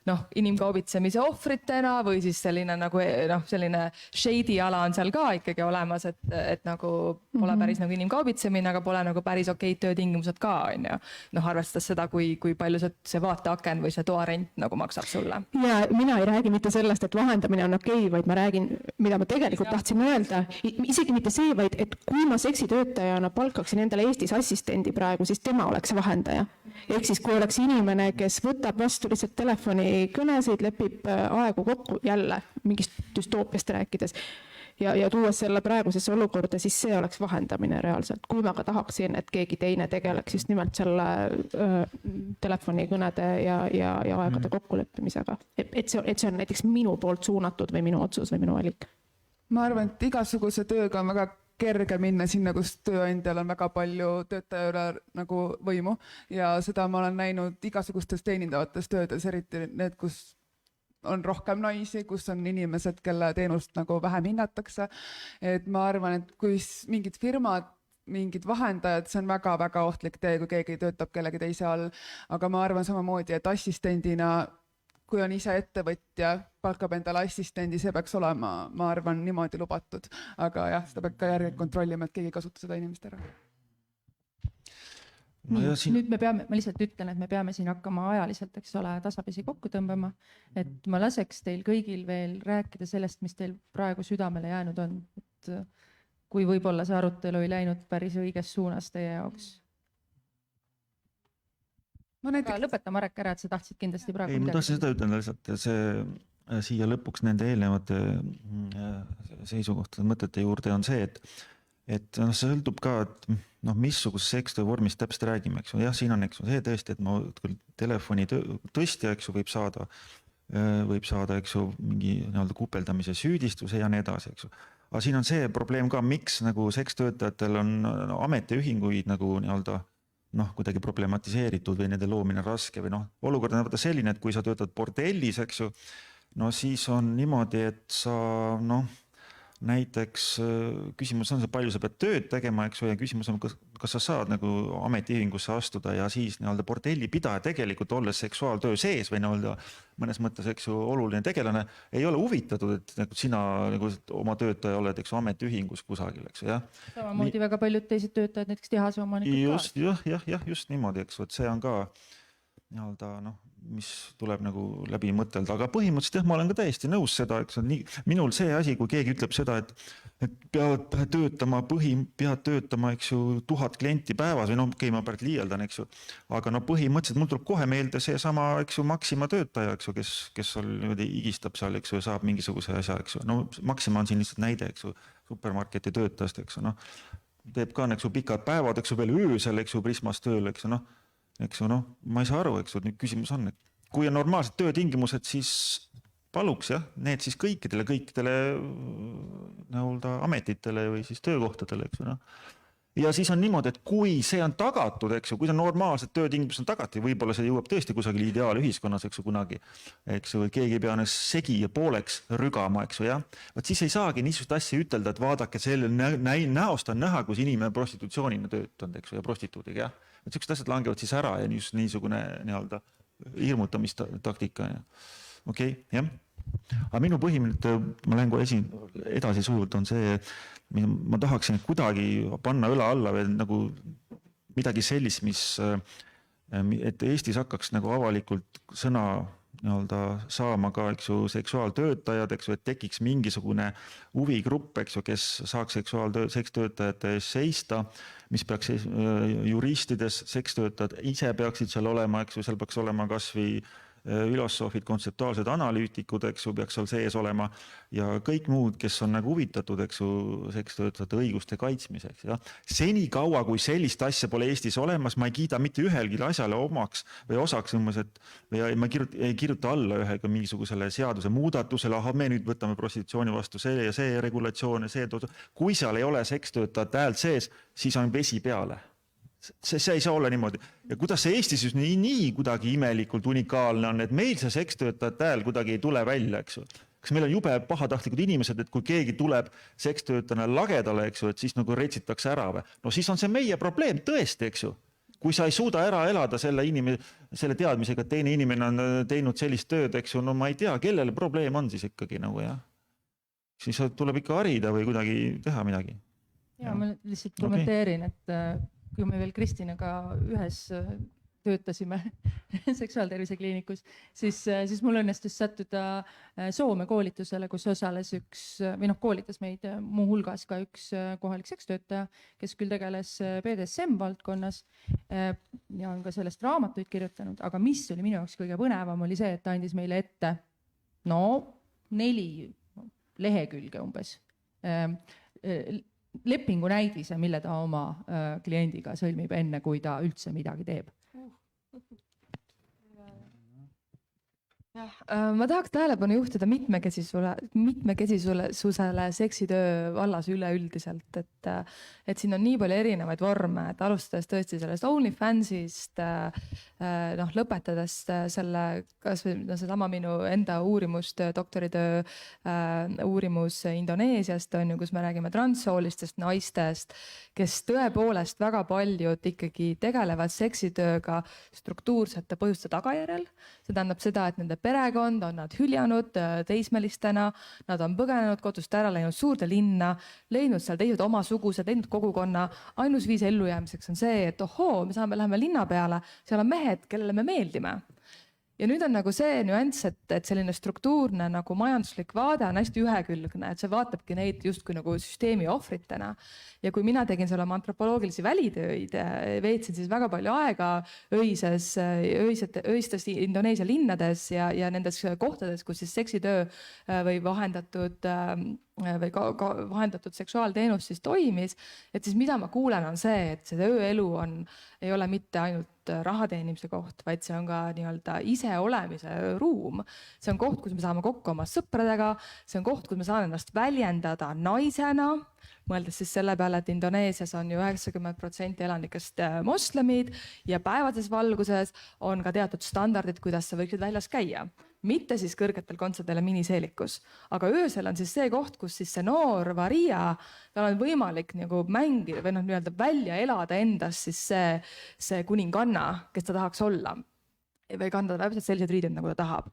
noh, inimkaubitsemise ohvritena või siis selline nagu noh, selline shady ala on seal ka ikkagi olemas, et nagu pole päris nagu inimkaubitsemine, aga pole nagu päris okeid töötingimused ka, on ju. Noh, arvestades seda, kui palju see vaateaken või see toarent nagu maksab sulle. Ja mina ei räägi mitte sellest, et vahendamine on okei, vaid ma räägin, mida ma tegelikult tahtsin öelda. Isegi mitte see, vaid et kui ma seksitöötajana palkaksin endale Eestis assistendi praegu, siis tema oleks vahendaja. Ehk siis kui oleks inimene, kes võtab vastu lihtsalt telefoni kõnesid, lepib aegu kokku jälle mingist düstoopiast rääkides ja tuues selle praegusesse olukorda, siis see oleks vahendamine reaalselt. Kui ma ka tahaksin, et keegi teine tegeleks just nimelt selle telefonikõnede ja aegade kokkuleppimisega. Et see on näiteks minu poolt suunatud või minu otsus või minu valik. Ma arvan, et igasuguse tööga on väga kerge minna sinna, kus tööandjal on väga palju töötaja üle nagu võimu ja seda ma olen näinud igasugustes teenindavates töödes, eriti need, kus on rohkem naisi, kus on inimesed, kelle teenust nagu vähem hinnatakse. Et ma arvan, et kui mingid firmad, mingid vahendajad, see on väga-väga ohtlik tee, kui keegi töötab kellegi teise all. Aga ma arvan samamoodi, et assistendina, kui on ise ettevõtja, palkab endale assistendi, see peaks olema, ma arvan, niimoodi lubatud. Aga jah, seda peab ka järgi kontrollima, et keegi ei kasuta seda inimest ära. Nüüd ma lihtsalt ütlen, et me peame siin hakkama ajaliselt, eks ole, tasapisi kokku tõmbama, et ma laseks teil kõigil veel rääkida sellest, mis teil praegu südamele jäänud on. Et kui võib-olla see arutelu ei läinud päris õiges suunas teie jaoks. Lõpeta, Marek, ära, et sa tahtsid kindlasti praegu. Ei, ma tahtsin seda ütelda lihtsalt, see siia lõpuks nende eelnevate seisukohtade mõtete juurde on see, et see sõltub ka, et missugust sekstöö vormist täpselt räägime, eks ju. Jah, siin on, eks ju, see tõesti, et ma küll telefoni tõstja, eks ju, võib saada, eks ju, mingi kupeldamise süüdistuse ja nii edasi, eks ju. Aga siin on see probleem ka, miks nagu sekstöötajatel on ametiühinguid nagu kuidagi problematiseeritud või nende loomine raske või olukord on selline, et kui sa töötad bordellis, eks ju, siis on niimoodi, et sa näiteks küsimus on see, palju sa pead tööd tegema, eks ju, ja küsimus on, kas sa saad nagu ametiühingusse astuda ja siis bordelli pidaja tegelikult olles seksuaaltöö sees või mõnes mõttes, eks ju, oluline tegelane ei ole huvitatud, et sina nagu oma töötaja oled, eks ju, ametiühingus kusagil, eks ju, jah. Samamoodi väga paljud teised töötajad, näiteks tehase omanikud ka. Just niimoodi, eks ju, et see on ka mis tuleb nagu läbi mõtelda, aga põhimõtteliselt jah, ma olen ka täiesti nõus seda, eks minul see asi, kui keegi ütleb seda, et pead töötama, eks ju, 1000 klienti päevas või okei, ma pärast liialdan, eks ju, aga põhimõtteliselt mul tuleb kohe meelde see sama, eks ju, Maxima töötaja, eks ju, kes igistab seal, eks ju, saab mingisuguse asja, eks ju, Maxima on siin lihtsalt näide, eks ju, supermarketi töötajast, eks ju, teeb ka, eks ju, pikad päevad, eks ju, veel öösel, eks ju, Prismas tööl, eks ju, ma ei saa aru, eks ju, nüüd küsimus on, et kui on normaalsed töötingimused, siis paluks jah, need siis kõikidele ametitele või siis töökohtadele, eks ju, Ja siis on niimoodi, et kui see on tagatud, eks ju, kui see normaalsed töötingimused on tagatud, võib-olla see jõuab tõesti kusagil ideaalühiskonnas, eks ju, kunagi, eks ju, keegi ei pea segi ja pooleks rügama, eks ju, jah. Vaat siis ei saagi niisugust asja ütelda, et vaadake selle näost on näha, kus inimene prostitutsioonina töötanud, eks ju, ja prostituudiga, jah. Niisugused asjad langevad siis ära ja niisugune hirmutamistaktika. Okei, jah. Aga minu põhimõte, ma lähen kohe edasi sujult, on see, ma tahaksin kuidagi panna õla alla veel nagu midagi sellist, et Eestis hakkaks nagu avalikult sõna saama ka, eks ju, seksuaaltöötajad, eks ju, et tekiks mingisugune huvigrupp, eks ju, kes saaks sekstöötajate ees seista, mis peaks juristides, sekstöötajad ise peaksid seal olema, eks ju, seal peaks olema kas või filosoofid, kontseptuaalsed analüütikud, eks ju, peaks seal sees olema ja kõik muud, kes on nagu huvitatud, eks ju, sekstöötajate õiguste kaitsmiseks. Ja. Seni kaua, kui sellist asja pole Eestis olemas, ma ei kiida mitte ühelgi asjale omaks või osaks, või ma ei kirjuta alla ühega mingisugusele seaduse muudatusele, me nüüd võtame prostitutsiooni vastu see ja see regulatsioon ja see. Kui seal ei ole sekstöötajate häält sees, siis on vesi peale. See ei saa olla niimoodi. Ja kuidas see Eestis just nii kuidagi imelikult unikaalne on, et meil see sekstöötajate hääl kuidagi ei tule välja, eks ju. Kas meil on jube pahatahtlikud inimesed, et kui keegi tuleb sekstöötajana lagedale, eks ju, et siis nagu retsitakse ära või? No siis on see meie probleem tõesti, eks ju. kui sa ei suuda ära elada selle teadmisega, et teine inimene on teinud sellist tööd, eks ju, no ma ei tea, kellele probleem on siis ikkagi nagu jah. Siis tuleb ikka harida või kuidagi teha midagi. Ja ma lihtsalt kommenteerin, et kui me veel Kristinaga ühes töötasime seksuaaltervise kliinikus, siis mul õnnestus sattuda Soome koolitusele, kus osales koolitas meid muuhulgas ka üks kohalik sekstöötaja, kes küll tegeles BDSM valdkonnas ja on ka sellest raamatuid kirjutanud, aga mis oli minu jaoks kõige põnevam, oli see, et ta andis meile ette 4 lehekülge umbes lepingu näidise, mille ta oma kliendiga sõlmib enne, kui ta üldse midagi teeb. Ma tahaks tähelepanu juhtida mitmekesisusele seksitöö vallas üleüldiselt, et siin on nii palju erinevaid vorme, et alustades tõesti sellest OnlyFansist, lõpetades selle, kas või seesama minu enda uurimust, doktoritöö uurimus Indoneesiast on ju, kus me räägime transsoolistest naistest, kes tõepoolest väga paljud ikkagi tegelevad seksitööga struktuursete põhjuste tagajärjel. See tähendab seda, et nende perekond on nad hüljanud teismelistena, nad on põgenenud kodust ära, läinud suurde linna, leidnud seal teised omasugused, leidnud kogukonna. Ainus viis ellujäämiseks on see, et läheme linna peale, seal on mehed, kellele me meeldime. Ja nüüd on nagu see nüanss, et selline struktuurne nagu majanduslik vaade on hästi ühekülgne, et see vaatabki neid justkui nagu süsteemi ohvritena. Ja kui mina tegin seal oma antropoloogilisi välitöid, veetsin siis väga palju aega öistes Indoneesia linnades ja nendes kohtades, kus siis seksitöö või vahendatud seksuaalteenus siis toimis, et siis mida ma kuulen on see, et see ööelu ei ole mitte ainult raha teenimise koht, vaid see on ka nii-öelda iseolemise ruum. See on koht, kus me saame kokku oma sõpradega, see on koht, kus me saame ennast väljendada naisena, mõeldes siis selle peale, et Indoneesias on ju 90% elanikest moslemid ja päevases valguses on ka teatud standardid, kuidas sa võiksid väljas käia. Mitte siis kõrgetel kontsadel miniseelikus, aga öösel on siis see koht, kus siis see noor varia, tal on võimalik nagu mängida või nii-öelda välja elada endas siis see kuninganna, kes ta tahaks olla või kanda täpselt sellised riided, nagu ta tahab.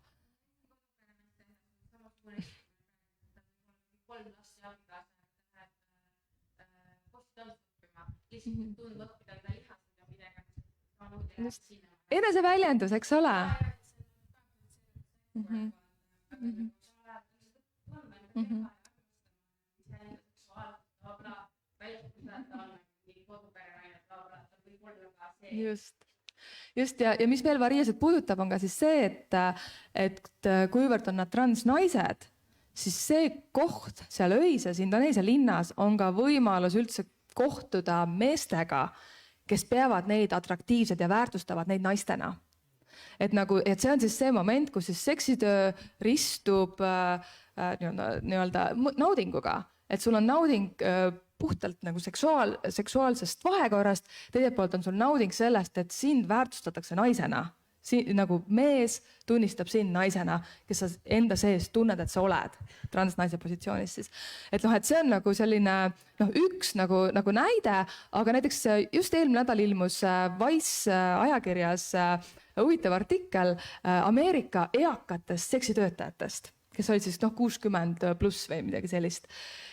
Eneseväljendus, eks ole? Just ja mis veel variasid puudutab, on ka siis see, et kuivõrd on nad transnaised, siis see koht seal öises Indoneesia linnas on ka võimalus üldse kohtuda meestega, kes peavad neid atraktiivsed ja väärtustavad neid naistena. Et see on siis see moment, kus siis seksitöö ristub nii-öelda naudinguga, et sul on nauding puhtalt nagu seksuaalsest vahekorrast, teiselt poolt on sul nauding sellest, et sind väärtustatakse naisena. Nagu mees tunnistab sind naisena, kes sa enda sees tunned, et sa oled transnaise positsioonis siis. Et see on nagu selline üks nagu näide, aga näiteks just eelmine nädal ilmus Vice ajakirjas huvitav artikkel Ameerika eakatest seksitöötajatest, kes olid siis 60 pluss või midagi sellist.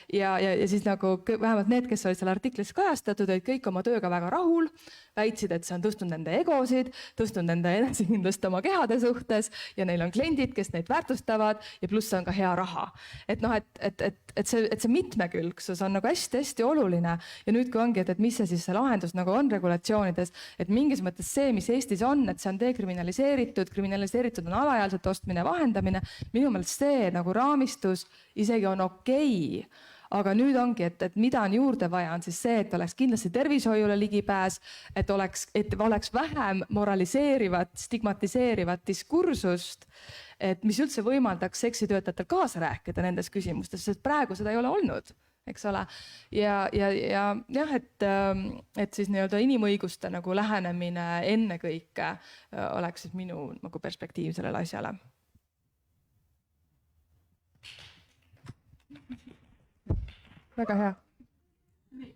Ja siis nagu vähemalt need, kes olid seal artiklis kajastatud, olid kõik oma tööga väga rahul, väitsid, et see on tõstnud nende egosid, tõstnud nende enesekindlust oma kehade suhtes ja neil on kliendid, kes neid väärtustavad ja pluss on ka hea raha. Et see mitmekülgsus on nagu hästi-hästi oluline ja nüüd kui ongi, et mis see siis see lahendus nagu on regulatsioonides, et mingis mõttes see, mis Eestis on, et see on dekriminaliseeritud, kriminaliseeritud on alaealsete ostmine ja vahendamine, minu meelest see nagu raamistus isegi on okei. Aga nüüd ongi, et mida on juurde vaja, on siis see, et oleks kindlasti tervishoiule ligipääs, et oleks vähem moraliseerivat, stigmatiseerivat diskursust, et mis üldse võimaldaks seksitöötajatel kaasa rääkida nendes küsimustes, sest praegu seda ei ole olnud, eks ole. Et siis nii-öelda inimõiguste nagu lähenemine ennekõike oleks siis minu nagu perspektiiv sellele asjale. Väga hea.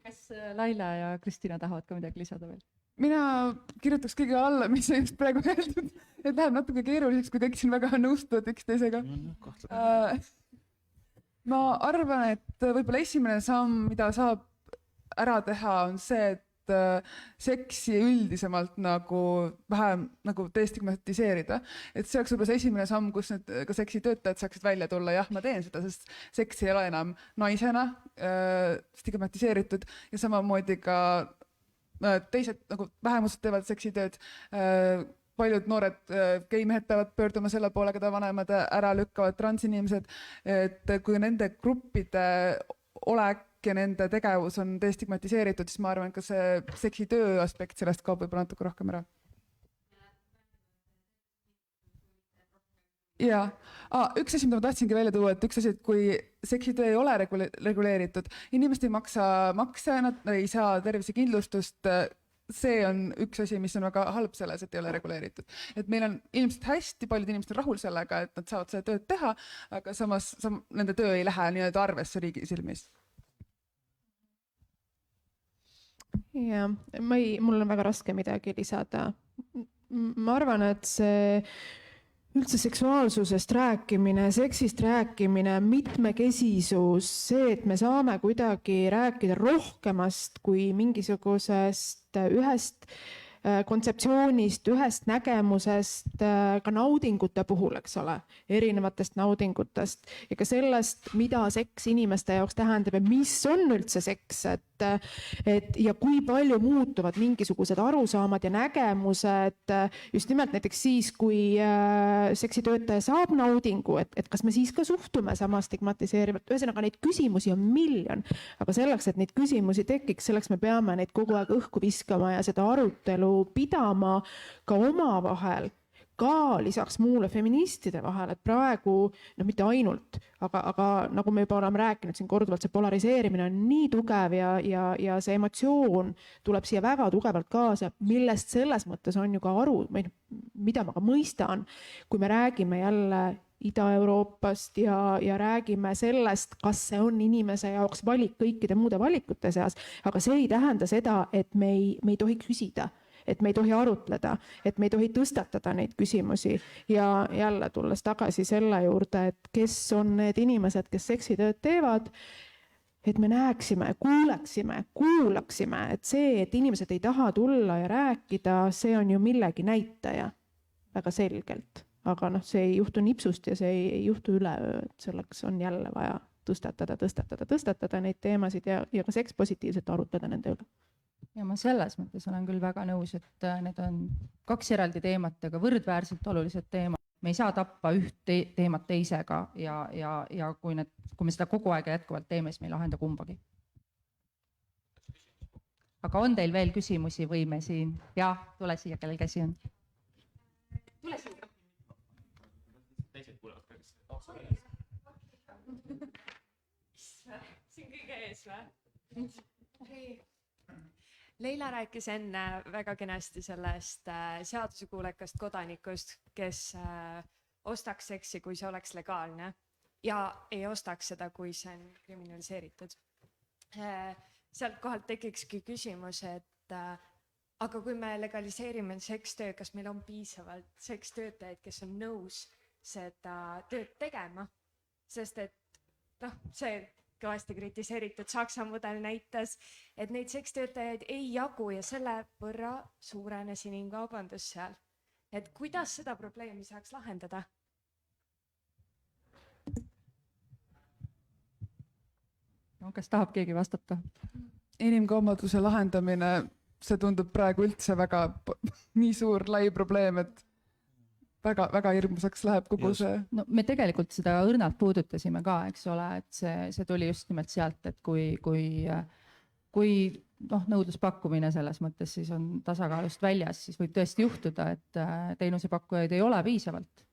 Kas Laila ja Kristina tahavad ka midagi lisada veel? mina kirjutaks kõige alla, mis on just praegu öeldud, et läheb natuke keeruliseks, kui kõik siin väga nõustuvad üksteisega. Ma arvan, et võib-olla esimene samm, mida saab ära teha, on see, et seksi üldisemalt nagu vähem nagu destigmatiseerida. Et see oleks võib-olla see esimene samm, kus need ka seksitöötajad saaksid välja tulla. Jah, ma teen seda, sest seks ei ole enam naisena stigmatiseeritud ja samamoodi ka teised nagu vähemused teevad seksitööd. Paljud noored geimehed peavad pöörduma selle poole, keda vanemad ära lükkavad, transinimesed, et kui nende gruppide olek ja nende tegevus on destigmatiseeritud, siis ma arvan, et ka see seksitöö aspekt sellest kaob võib-olla natuke rohkem ära. Ja üks asi, mida ma tahtsingi välja tuua, et üks asi, et kui seksitöö ei ole reguleeritud, inimesed ei maksa makse, nad ei saa tervisekindlustust, see on üks asi, mis on väga halb selles, et ei ole reguleeritud. Et meil on ilmselt hästi paljud inimesed rahul sellega, et nad saavad seda tööd teha, aga samas nende töö ei lähe nii-öelda arvesse riigi silmis. Ja, mul on väga raske midagi lisada. Ma arvan, et see üldse seksuaalsusest rääkimine, seksist rääkimine, mitmekesisus, see, et me saame kuidagi rääkida rohkemast kui mingisugusest ühest kontseptsioonist, ühest nägemusest, ka naudingute puhul, eks ole, erinevatest naudingutest ja ka sellest, mida seks inimeste jaoks tähendab ja mis on üldse seks, et ja kui palju muutuvad mingisugused arusaamad ja nägemused just nimelt näiteks siis, kui seksitöötaja saab naudingu, et kas me siis ka suhtume sama stigmatiseerivalt. Ühesõnaga, neid küsimusi on miljon, aga selleks, et neid küsimusi tekiks, selleks me peame neid kogu aeg õhku viskama ja seda arutelu pidama ka omavahel, ka lisaks muule feministide vahel, et praegu, no mitte ainult, aga nagu me juba oleme rääkinud siin korduvalt, see polariseerimine on nii tugev ja see emotsioon tuleb siia väga tugevalt kaasa, millest selles mõttes on ju ka aru, mida ma ka mõistan, kui me räägime jälle Ida-Euroopast ja räägime sellest, kas see on inimese jaoks valik kõikide muude valikute seas, aga see ei tähenda seda, et me ei tohi küsida, et me ei tohi arutleda, et me ei tohi tõstatada neid küsimusi ja jälle tulles tagasi selle juurde, et kes on need inimesed, kes seksitööd teevad, et me näeksime, kuulaksime, et see, et inimesed ei taha tulla ja rääkida, see on ju millegi näitaja väga selgelt. Aga see ei juhtu nipsust ja see ei juhtu üleöö, et selleks on jälle vaja tõstatada neid teemasid ja ka seks positiivselt arutleda nende üle. Ja ma selles mõttes olen küll väga nõus, et need on kaks eraldi teemat, aga võrdväärselt olulised teemad. Me ei saa tappa üht teemat teisega ja kui me seda kogu aeg jätkuvalt teeme, siis me ei lahenda kumbagi. Aga on teil veel küsimusi või me siin? Ja, tule siia, kellel käsi on. Tule siia. Teised kuulevad ka, kes siin kõige ees või? Leila rääkis enne väga kenasti sellest seadusekuulekast kodanikust, kes ostaks seksi, kui see oleks legaalne ja ei ostaks seda, kui see on kriminaliseeritud. Sealt kohalt tekikski küsimus, et aga kui me legaliseerime sekstöö, kas meil on piisavalt sekstöötajaid, kes on nõus seda tööd tegema, sest et see kõvasti kritiseeritud Saksa mudel näitas, et neid sekstöötajaid ei jagu ja selle võrra suurenes inimkaubandus seal. Et kuidas seda probleemi saaks lahendada? No, kas tahab keegi vastata? Inimkaubanduse lahendamine, see tundub praegu üldse väga nii suur lai probleem, et väga hirmusaks läheb kogu see. No, me tegelikult seda õrnalt puudutasime ka, eks ole, et see tuli just nimelt sealt, et kui nõudluspakkumine selles mõttes siis on tasakaalust väljas, siis võib tõesti juhtuda, et teenusepakkujaid ei ole piisavalt.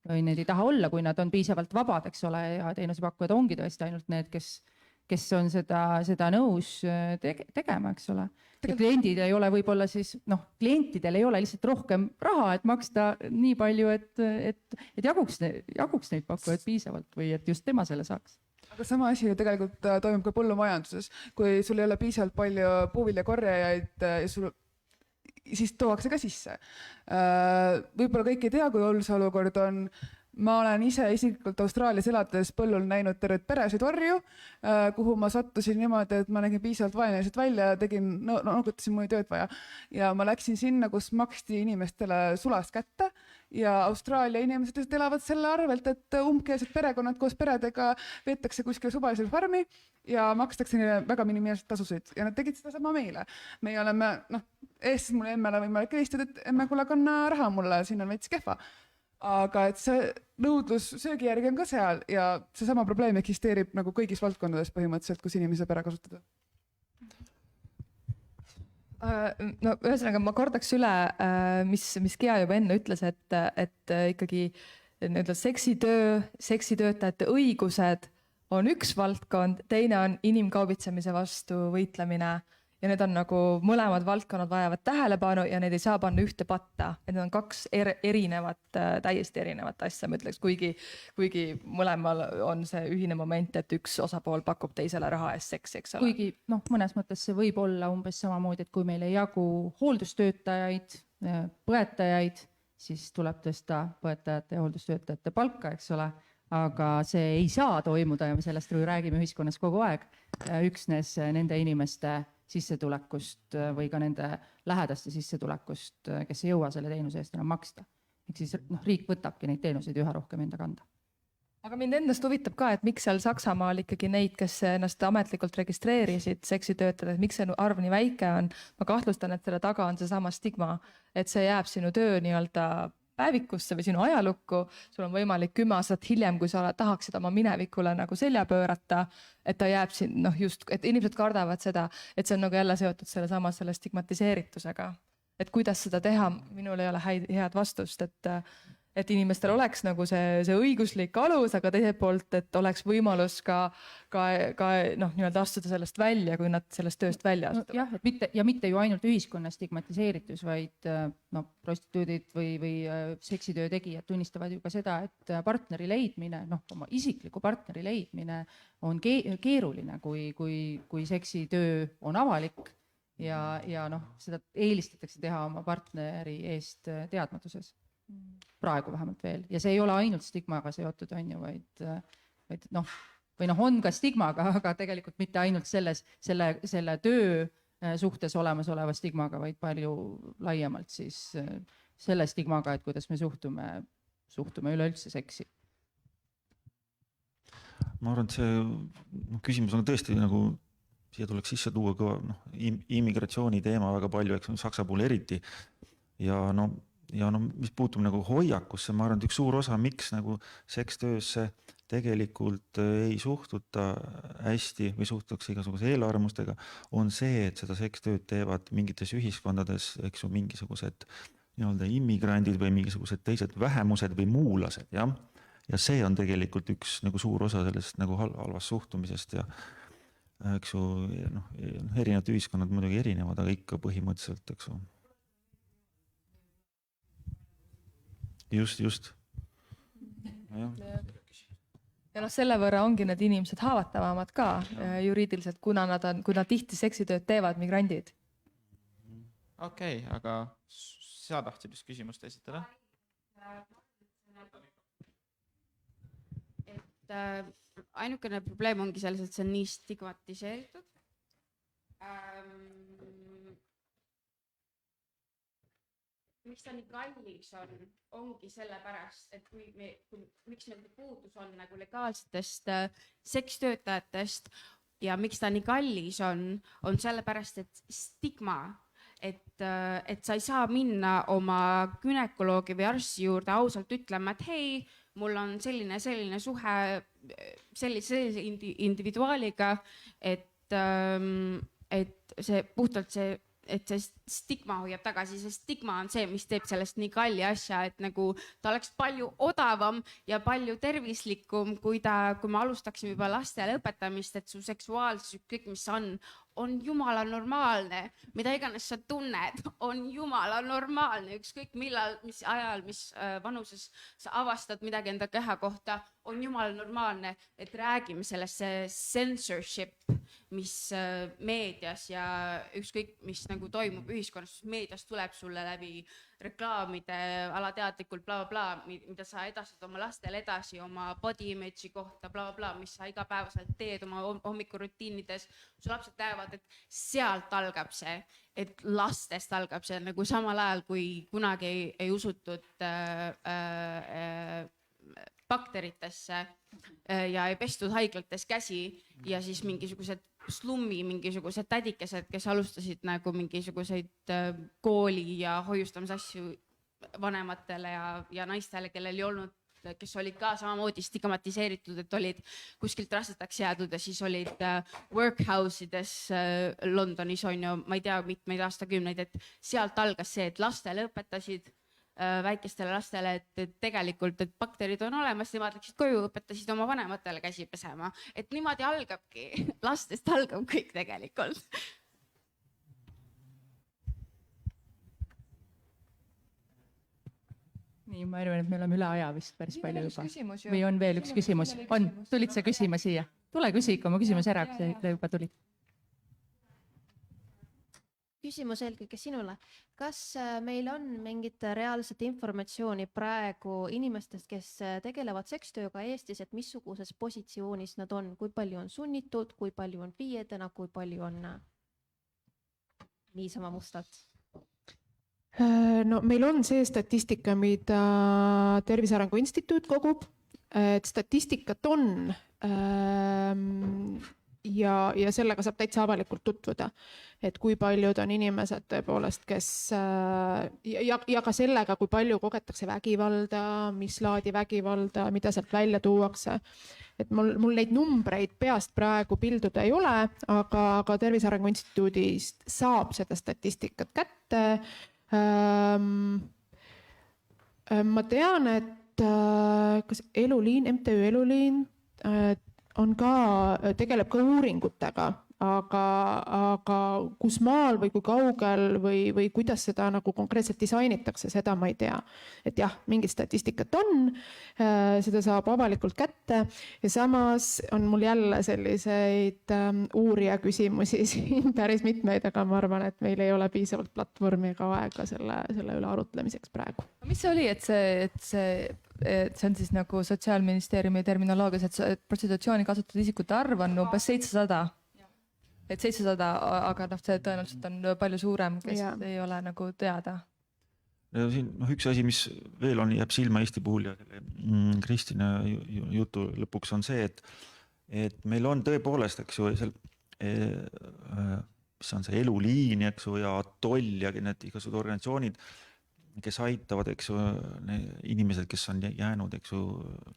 Või need ei taha olla, kui nad on piisavalt vabad, eks ole, ja teenusepakkujad ongi tõesti ainult need, kes on seda nõus tegema, eks ole. Ja kliendid ei ole võib-olla siis, klientidel ei ole lihtsalt rohkem raha, et maksta nii palju, et jaguks neid pakkujaid piisavalt või et just tema selle saaks. Aga sama asi ju tegelikult toimub ka põllumajanduses. Kui sul ei ole piisavalt palju puuviljakorjajaid ja sul siis tuuakse ka sisse. Võib-olla kõik ei tea, kui hull see olukord on. Ma olen ise isiklikult Austraalias elades põllul näinud tervet peresid orju, kuhu ma sattusin niimoodi, et ma nägin piisavalt vaeneliselt välja ja noogutasin, mul oli tööd vaja. Ja ma läksin sinna, kus maksti inimestele sulast kätte ja Austraalia inimesed lihtsalt elavad selle arvelt, et umbkeelsed perekonnad koos peredega veetakse kuskil suvalisel farmi ja makstakse neile väga minimaalselt tasusid ja nad tegid seda sama meile. Meie oleme, Eestis mul emmele võimalik helistada, et emme, kuule, kanna raha mulle, siin on veits kehva. Aga et see nõudlus söögi järgi on ka seal ja seesama probleem eksisteerib nagu kõigis valdkondades põhimõtteliselt, kus inimesi saab ära kasutada. No ühesõnaga ma kordaks üle, mis Gea juba enne ütles, et ikkagi seksitöö, seksitöötajate õigused on üks valdkond, teine on inimkaubitsemise vastu võitlemine ja need on nagu mõlemad valdkonnad vajavad tähelepanu ja need ei saa panna ühte patta, et need on kaks erinevat, täiesti erinevat asja, ma ütleks, kuigi mõlemal on see ühine moment, et üks osapool pakub teisele raha eest seksi, eks ole. Kuigi mõnes mõttes see võib olla umbes samamoodi, et kui meil ei jagu hooldustöötajaid, põetajaid, siis tuleb tõsta põetajate ja hooldustöötajate palka, eks ole, aga see ei saa toimuda ja me sellest räägime ühiskonnas kogu aeg, üksnes nende inimeste sissetulekust või ka nende lähedaste sissetulekust, kes ei jõua selle teenuse eest enam maksta. Ehk siis riik võtabki neid teenuseid üha rohkem enda kanda. Aga mind endast huvitab ka, et miks seal Saksamaal ikkagi neid, kes ennast ametlikult registreerisid seksitöötajad, miks see arv nii väike on. Ma kahtlustan, et selle taga on seesama stigma, et see jääb sinu töö nii-öelda päevikusse või sinu ajalukku, sul on võimalik 10 aastat hiljem, kui sa tahaksid oma minevikule nagu selja pöörata, et ta jääb siin, just, et inimesed kardavad seda, et see on nagu jälle seotud selle stigmatiseeritusega. Et kuidas seda teha, minul ei ole head vastust, et inimestel oleks nagu see õiguslik alus, aga teiselt poolt, et oleks võimalus ka nii-öelda astuda sellest välja, kui nad sellest tööst välja astuvad. Jah, et mitte ju ainult ühiskonna stigmatiseeritus, vaid prostituudid või seksitöö tegijad tunnistavad ju ka seda, et partneri leidmine, oma isikliku partneri leidmine on keeruline, kui seksitöö on avalik ja seda eelistatakse teha oma partneri eest teadmatuses. Praegu vähemalt veel. Ja see ei ole ainult stigmaga seotud, on ju, vaid on ka stigmaga, aga tegelikult mitte ainult selle töö suhtes olemasoleva stigmaga, vaid palju laiemalt siis selle stigmaga, et kuidas me suhtume üleüldse seksi. Ma arvan, et see küsimus on tõesti nagu, siia tuleks sisse tuua ka immigratsiooni teema väga palju, eks Saksa puhul eriti ja mis puutub nagu hoiakusse, ma arvan, et üks suur osa, miks nagu sekstöösse tegelikult ei suhtuta hästi või suhtutakse igasuguse eelarvamustega, on see, et seda sekstööd teevad mingites ühiskondades, eks ju, mingisugused nii-öelda immigrandid või mingisugused teised vähemused või muulased, jah. Ja see on tegelikult üks nagu suur osa sellest nagu halvast suhtumisest ja eks ju, erinevad ühiskonnad muidugi erinevad, aga ikka põhimõtteliselt, eks ju. Just. Ja selle võrra ongi need inimesed haavatavamad ka juriidiliselt, kuna nad tihti seksitööd teevad migrandid. Okei, aga sa tahtsid just küsimust esitada? Ainukene probleem ongi selles, et see on nii stigmatiseeritud. Miks ta nii kallis ongi sellepärast, et miks meil puudus on nagu legaalsetest sekstöötajatest ja miks ta nii kallis on sellepärast, et stigma, et sa ei saa minna oma günekoloogi või arsti juurde ausalt ütlema, et hei, mul on selline suhe sellise individuaaliga, et see puhtalt et see stigma hoiab tagasi, see stigma on see, mis teeb sellest nii kalli asja, et nagu ta oleks palju odavam ja palju tervislikum, kui me alustaksime juba lastele õpetamist, et su seksuaalsus, kõik mis on jumala normaalne, mida iganes sa tunned, on jumala normaalne, ükskõik millal, mis ajal, mis vanuses sa avastad midagi enda keha kohta, on jumala normaalne, et räägime sellest censorship, mis meedias ja ükskõik, mis nagu toimub ühiskonnas, meedias tuleb sulle läbi reklaamide alateadlikult mida sa edastad oma lastele edasi, oma body image'i kohta, mis sa igapäevaselt teed oma hommikurutiinides. Su lapsed näevad, et sealt algab see, et lastest algab see nagu samal ajal, kui kunagi ei usutud bakteritesse ja ei pestud haiglates käsi ja siis mingisugused mingisugused tädikesed, kes alustasid nagu mingisuguseid kooli ja hoiustamisasju vanematele ja naistele, kellel ei olnud, kes olid ka samamoodi stigmatiseeritud, et olid kuskilt rasedaks jäädud ja siis olid workhouse ides Londonis on ju, ma ei tea, mitmeid aastakümneid, et sealt algas see, et lastele õpetasid väikestele lastele, et tegelikult, et bakterid on olemas, nemad läksid koju, õpetasid oma vanematele käsi pesema. Et niimoodi algabki, lastest algab kõik tegelikult. Nii, ma arvan, et me oleme üle aja vist päris palju juba. Või on veel üks küsimus? On, tulid sa küsima siia? Tule küsi ikka oma küsimus ära, kui sa juba tulid. Küsimus eelkõige sinule. Kas meil on mingit reaalset informatsiooni praegu inimestest, kes tegelevad sekstööga Eestis, et missuguses positsioonis nad on, kui palju on sunnitud, kui palju on FIE-dena, kui palju on niisama mustalt? No meil on see statistika, mida Tervise Arengu Instituut kogub, et statistikat on ja sellega saab täitsa avalikult tutvuda, et kui paljud on inimesed tõepoolest, kes ja ka sellega, kui palju kogetakse vägivalda, mis laadi vägivalda, mida sealt välja tuuakse. Et mul neid numbreid peast praegu pilduda ei ole, aga Tervise Arengu Instituudist saab seda statistikat kätte. Ma tean, et kas Eluliin, MTÜ Eluliin tegeleb ka uuringutega, aga kus maal või kui kaugel või kuidas seda nagu konkreetselt disainitakse, seda ma ei tea. Et jah, mingit statistikat on, seda saab avalikult kätte ja samas on mul jälle selliseid uurija küsimusi siin päris mitmeid, aga ma arvan, et meil ei ole piisavalt platvormi ega aega selle üle arutlemiseks praegu. Mis see oli, et see on siis nagu Sotsiaalministeeriumi terminoloogias, et prostitutsiooni kasutatud isikute arv on umbes 700. Et 700, aga see tõenäoliselt on palju suurem, kes ei ole nagu teada. Siin, üks asi, mis veel jääb silma Eesti puhul ja Kristina jutu lõpuks on see, et meil on tõepoolest, eks ju, mis on see Eluliin, eks ju, ja Atoll ja need igasugused organisatsioonid, kes aitavad, eks ju, inimesed, kes on jäänud, eks ju,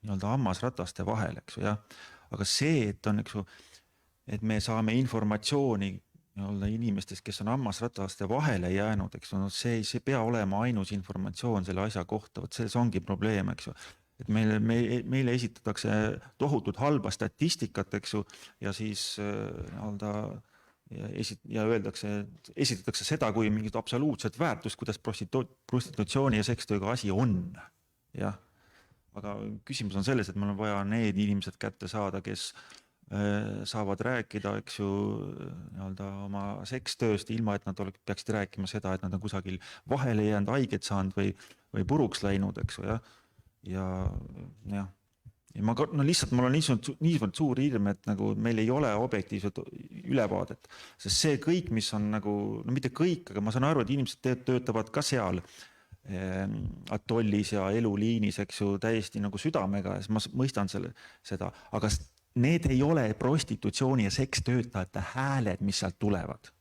nii-öelda hammasrataste vahel, eks ju, ja. Aga see, et on, eks ju, et me saame informatsiooni inimestest, kes on hammasrataste vahele jäänud, eks ju, see ei pea olema ainus informatsioon selle asja kohta, see ongi probleem, eks ju. Et meile esitatakse tohutult halba statistikat, eks ju, ja siis esitatakse seda kui mingit absoluutset väärtust, kuidas prostitutsiooni ja sekstööga asi on. Jah. Aga küsimus on selles, et meil on vaja need inimesed kätte saada, kes saavad rääkida, eks ju, oma sekstööst, ilma et nad peaksid rääkima seda, et nad on kusagil vahele jäänud, haiget saanud või puruks läinud, eks ju, ja lihtsalt mul on niisugune suur hirm, et nagu meil ei ole objektiivset ülevaadet, sest see kõik, mis on nagu, no mitte kõik, aga ma saan aru, et inimesed töötavad ka seal Atollis ja Eluliinis, eks ju, täiesti nagu südamega, ja ma mõistan seda, aga need ei ole prostitutsiooni ja sekstöötajate hääled, mis sealt tulevad.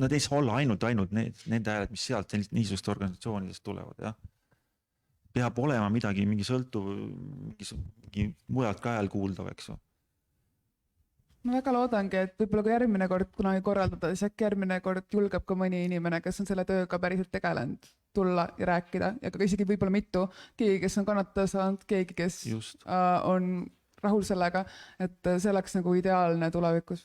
Nad ei saa olla ainult nende hääled, mis sealt niisugust organisatsioonidest tulevad. Ja. Peab olema midagi, mingi sõltuv, mingi mujalt ka hääl kuuldav, eks ju. Ma väga loodangi, et võib-olla kui järgmine kord kunagi korraldada, siis äkki järgmine kord julgeb ka mõni inimene, kes on selle tööga päriselt tegelenud, tulla ja rääkida, ja ka isegi võib-olla mitu, keegi, kes on kannatada saanud, keegi, kes on rahul sellega, et see oleks nagu ideaalne tulevikus.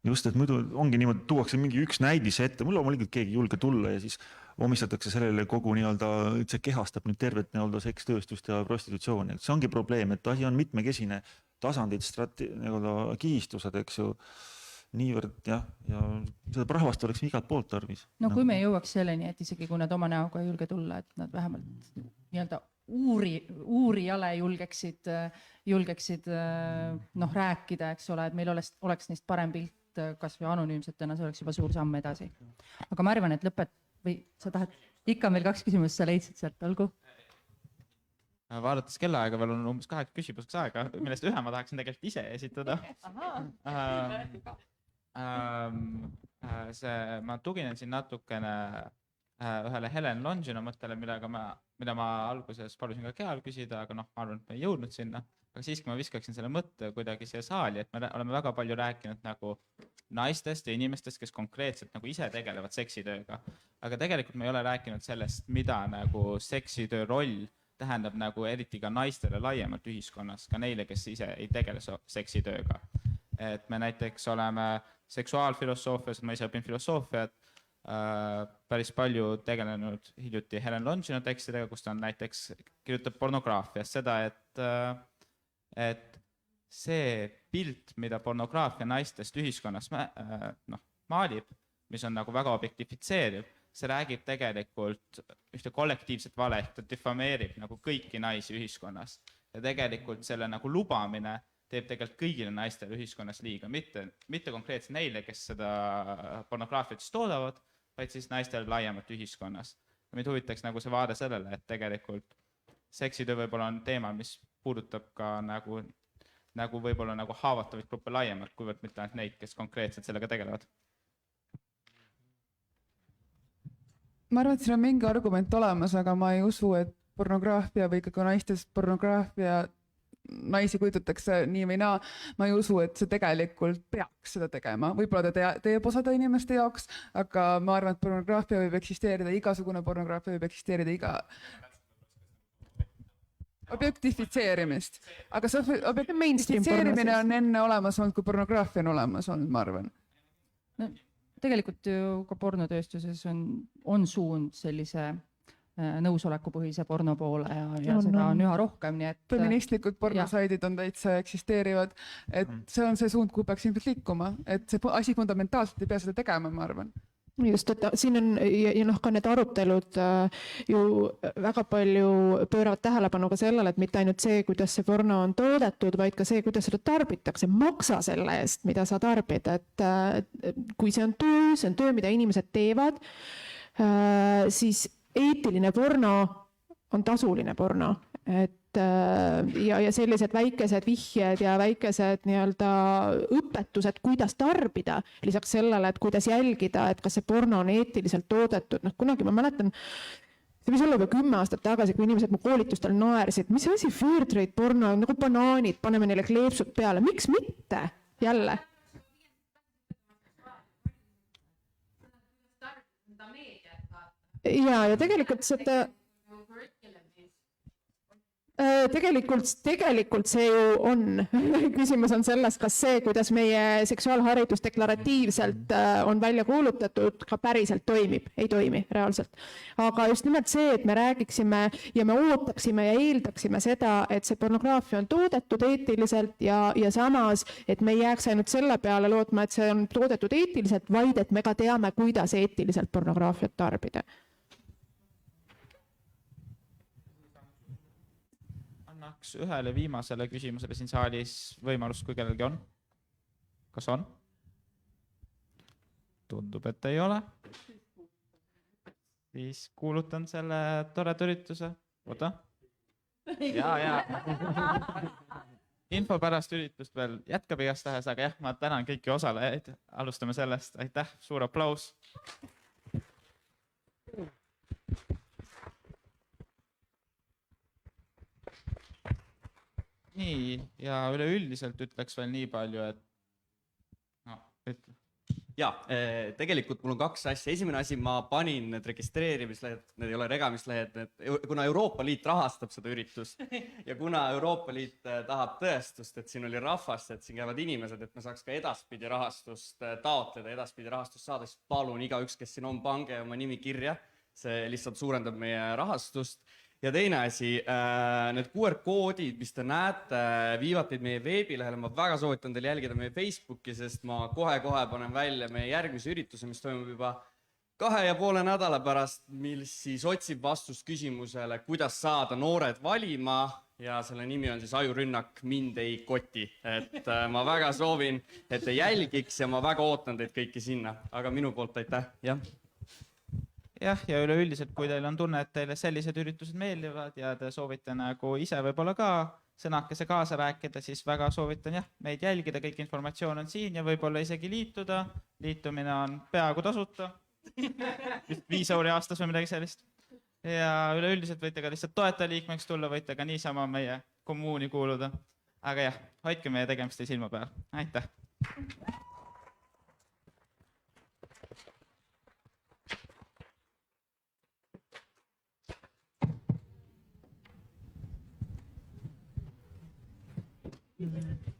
Just, et muidu ongi niimoodi, tuuakse mingi üks näidis ette, mul loomulikult keegi julge tulla ja siis omistatakse sellele kogu nii-öelda, see kehastab nüüd tervet nii-öelda sekstööstust ja prostitutsiooni. See ongi probleem, et asi on mitmekesine tasandid, kihistused, eks ju. niivõrd ja seda rahvast oleks igalt poolt tarvis. No kui me jõuaks selleni, et isegi kui nad oma näoga ei julge tulla, et nad vähemalt nii-öelda uurijale julgeksid rääkida, eks ole, et meil oleks neist parem pilt kas või anonüümsetena, see oleks juba suur samm edasi. Aga ma arvan, et või sa tahad, ikka meil 2 küsimust, sa leidsid sealt, olgu? Vaadates kellaaega veel on umbes 8 küsimuseks aega, millest ühe ma tahaksin tegelikult ise esitada. Ma tuginen siin natukene ühele Helen Longino mõttele, mida ma alguses palusin ka Keal küsida, aga ma arvan, et me ei jõudnud sinna. Aga siiski ma viskaksin selle mõtte kuidagi siia saali, et me oleme väga palju rääkinud nagu naistest ja inimestest, kes konkreetselt nagu ise tegelevad seksitööga. Aga tegelikult me ei ole rääkinud sellest, mida nagu seksitöö roll tähendab nagu eriti ka naistele laiemalt ühiskonnas, ka neile, kes ise ei tegele seksitööga. Et me näiteks oleme seksuaalfilosoofias, ma ise õpin filosoofiat, päris palju tegelenud hiljuti Helen Longino tekstidega, kus ta on näiteks kirjutab pornograafias seda, et see pilt, mida pornograafia naistest ühiskonnas maalib, mis on nagu väga objektifitseeriv, see räägib tegelikult ühte kollektiivset vale, ehk ta diffameerib nagu kõiki naisi ühiskonnas. Ja tegelikult selle nagu lubamine teeb tegelikult kõigile naistele ühiskonnas liiga, mitte konkreetselt neile, kes seda pornograafiat siis toodavad, vaid siis naistele laiemalt ühiskonnas. Ja meid huvitaks nagu see vaade sellele, et tegelikult seksitöö võib-olla on teema, mis puudutab ka nagu võib-olla nagu haavatavaid gruppe laiemalt, kuivõrd mitte ainult neid, kes konkreetselt sellega tegelevad. Ma arvan, et siin on mingi argument olemas, aga ma ei usu, et pornograafia või ikkagi naistest pornograafia naisi kujutatakse nii või naa. Ma ei usu, et see tegelikult peaks seda tegema. Võib-olla ta teeb osade inimeste jaoks, aga ma arvan, et pornograafia võib eksisteerida, igasugune pornograafia võib eksisteerida iga objektifitseerimist. Aga see objektifitseerimine on enne olemas olnud, kui pornograafia on olemas olnud, ma arvan. Tegelikult ju ka pornotööstuses on suund sellise nõusolekupõhise porno poole ja seda on üha rohkem, nii et feministlikud pornosaidid on täitsa eksisteerivad, et see on see suund, kuhu peaks ilmselt liikuma, et see asi fundamentaalselt ei pea seda tegema, ma arvan. Just, et siin on ja ka need arutelud ju väga palju pööravad tähelepanu ka sellele, et mitte ainult see, kuidas see porno on toodetud, vaid ka see, kuidas seda tarbitakse. Maksa selle eest, mida sa tarbid, et kui see on töö, mida inimesed teevad, siis eetiline porno on tasuline porno, ja sellised väikesed vihjed ja väikesed nii-öelda õpetused, kuidas tarbida, lisaks sellele, et kuidas jälgida, et kas see porno on eetiliselt toodetud. Kunagi ma mäletan, see võis olla juba 10 aastat tagasi, kui inimesed mu koolitustel naersid, mis asi Fairtrade porno, nagu banaanid, paneme neile kleepsud peale, miks mitte jälle? Ja tegelikult seda Tegelikult see ju on. Küsimus on selles, kas see, kuidas meie seksuaalharidus deklaratiivselt on välja kuulutatud, ka päriselt toimib. Ei toimi reaalselt. Aga just nimelt see, et me räägiksime ja me ootaksime ja eeldaksime seda, et see pornograafia on toodetud eetiliselt ja samas, et me ei jääks ainult selle peale lootma, et see on toodetud eetiliselt, vaid et me ka teame, kuidas eetiliselt pornograafiat tarbida. Annaks ühele viimasele küsimusele siin saalis võimalust, kui kellelgi on. Kas on? Tundub, et ei ole. Siis kuulutan selle toreda ürituse. Oota. Ja. Info pärast üritust veel jätkab igastahes, aga jah, ma tänan kõiki osalejaid. Alustame sellest. Aitäh, suur aplaus. Nii, ja üleüldiselt ütleks veel nii palju, et Ja, tegelikult mul on 2 asja. Esimene asi, ma panin need registreerimislehed, need ei ole regamislehed, kuna Euroopa Liit rahastab seda üritust ja kuna Euroopa Liit tahab tõestust, et siin oli rahvast, et siin käivad inimesed, et me saaks ka edaspidi rahastust taotleda, edaspidi rahastust saada, siis palun igaüks, kes siin on, pange oma nimi kirja, see lihtsalt suurendab meie rahastust. ja teine asi, need QR-koodid, mis te näete, viivad teid meie veebilehele. Ma väga soovitan teil jälgida meie Facebooki, sest ma kohe-kohe panen välja meie järgmise ürituse, mis toimub juba 2,5 nädala pärast, mil siis otsib vastust küsimusele, kuidas saada noored valima ja selle nimi on siis Ajurünnak mind ei koti. Et ma väga soovin, et te jälgiks ja ma väga ootan teid kõiki sinna. Aga minu poolt aitäh, jah. Jah, ja üleüldiselt, kui teil on tunne, et teile sellised üritused meeldivad ja te soovite nagu ise võib-olla ka sõnakese kaasa rääkida, siis väga soovitan meid jälgida, kõik informatsioon on siin ja võib-olla isegi liituda. Liitumine on peaaegu tasuta, vist 5 € aastas või midagi sellist. Ja üleüldiselt võite ka lihtsalt toetajaliikmeks tulla, võite ka niisama meie kommuuni kuuluda. Aga jah, hoidke meie tegemiste silma peal. Aitäh! Mm-hmm.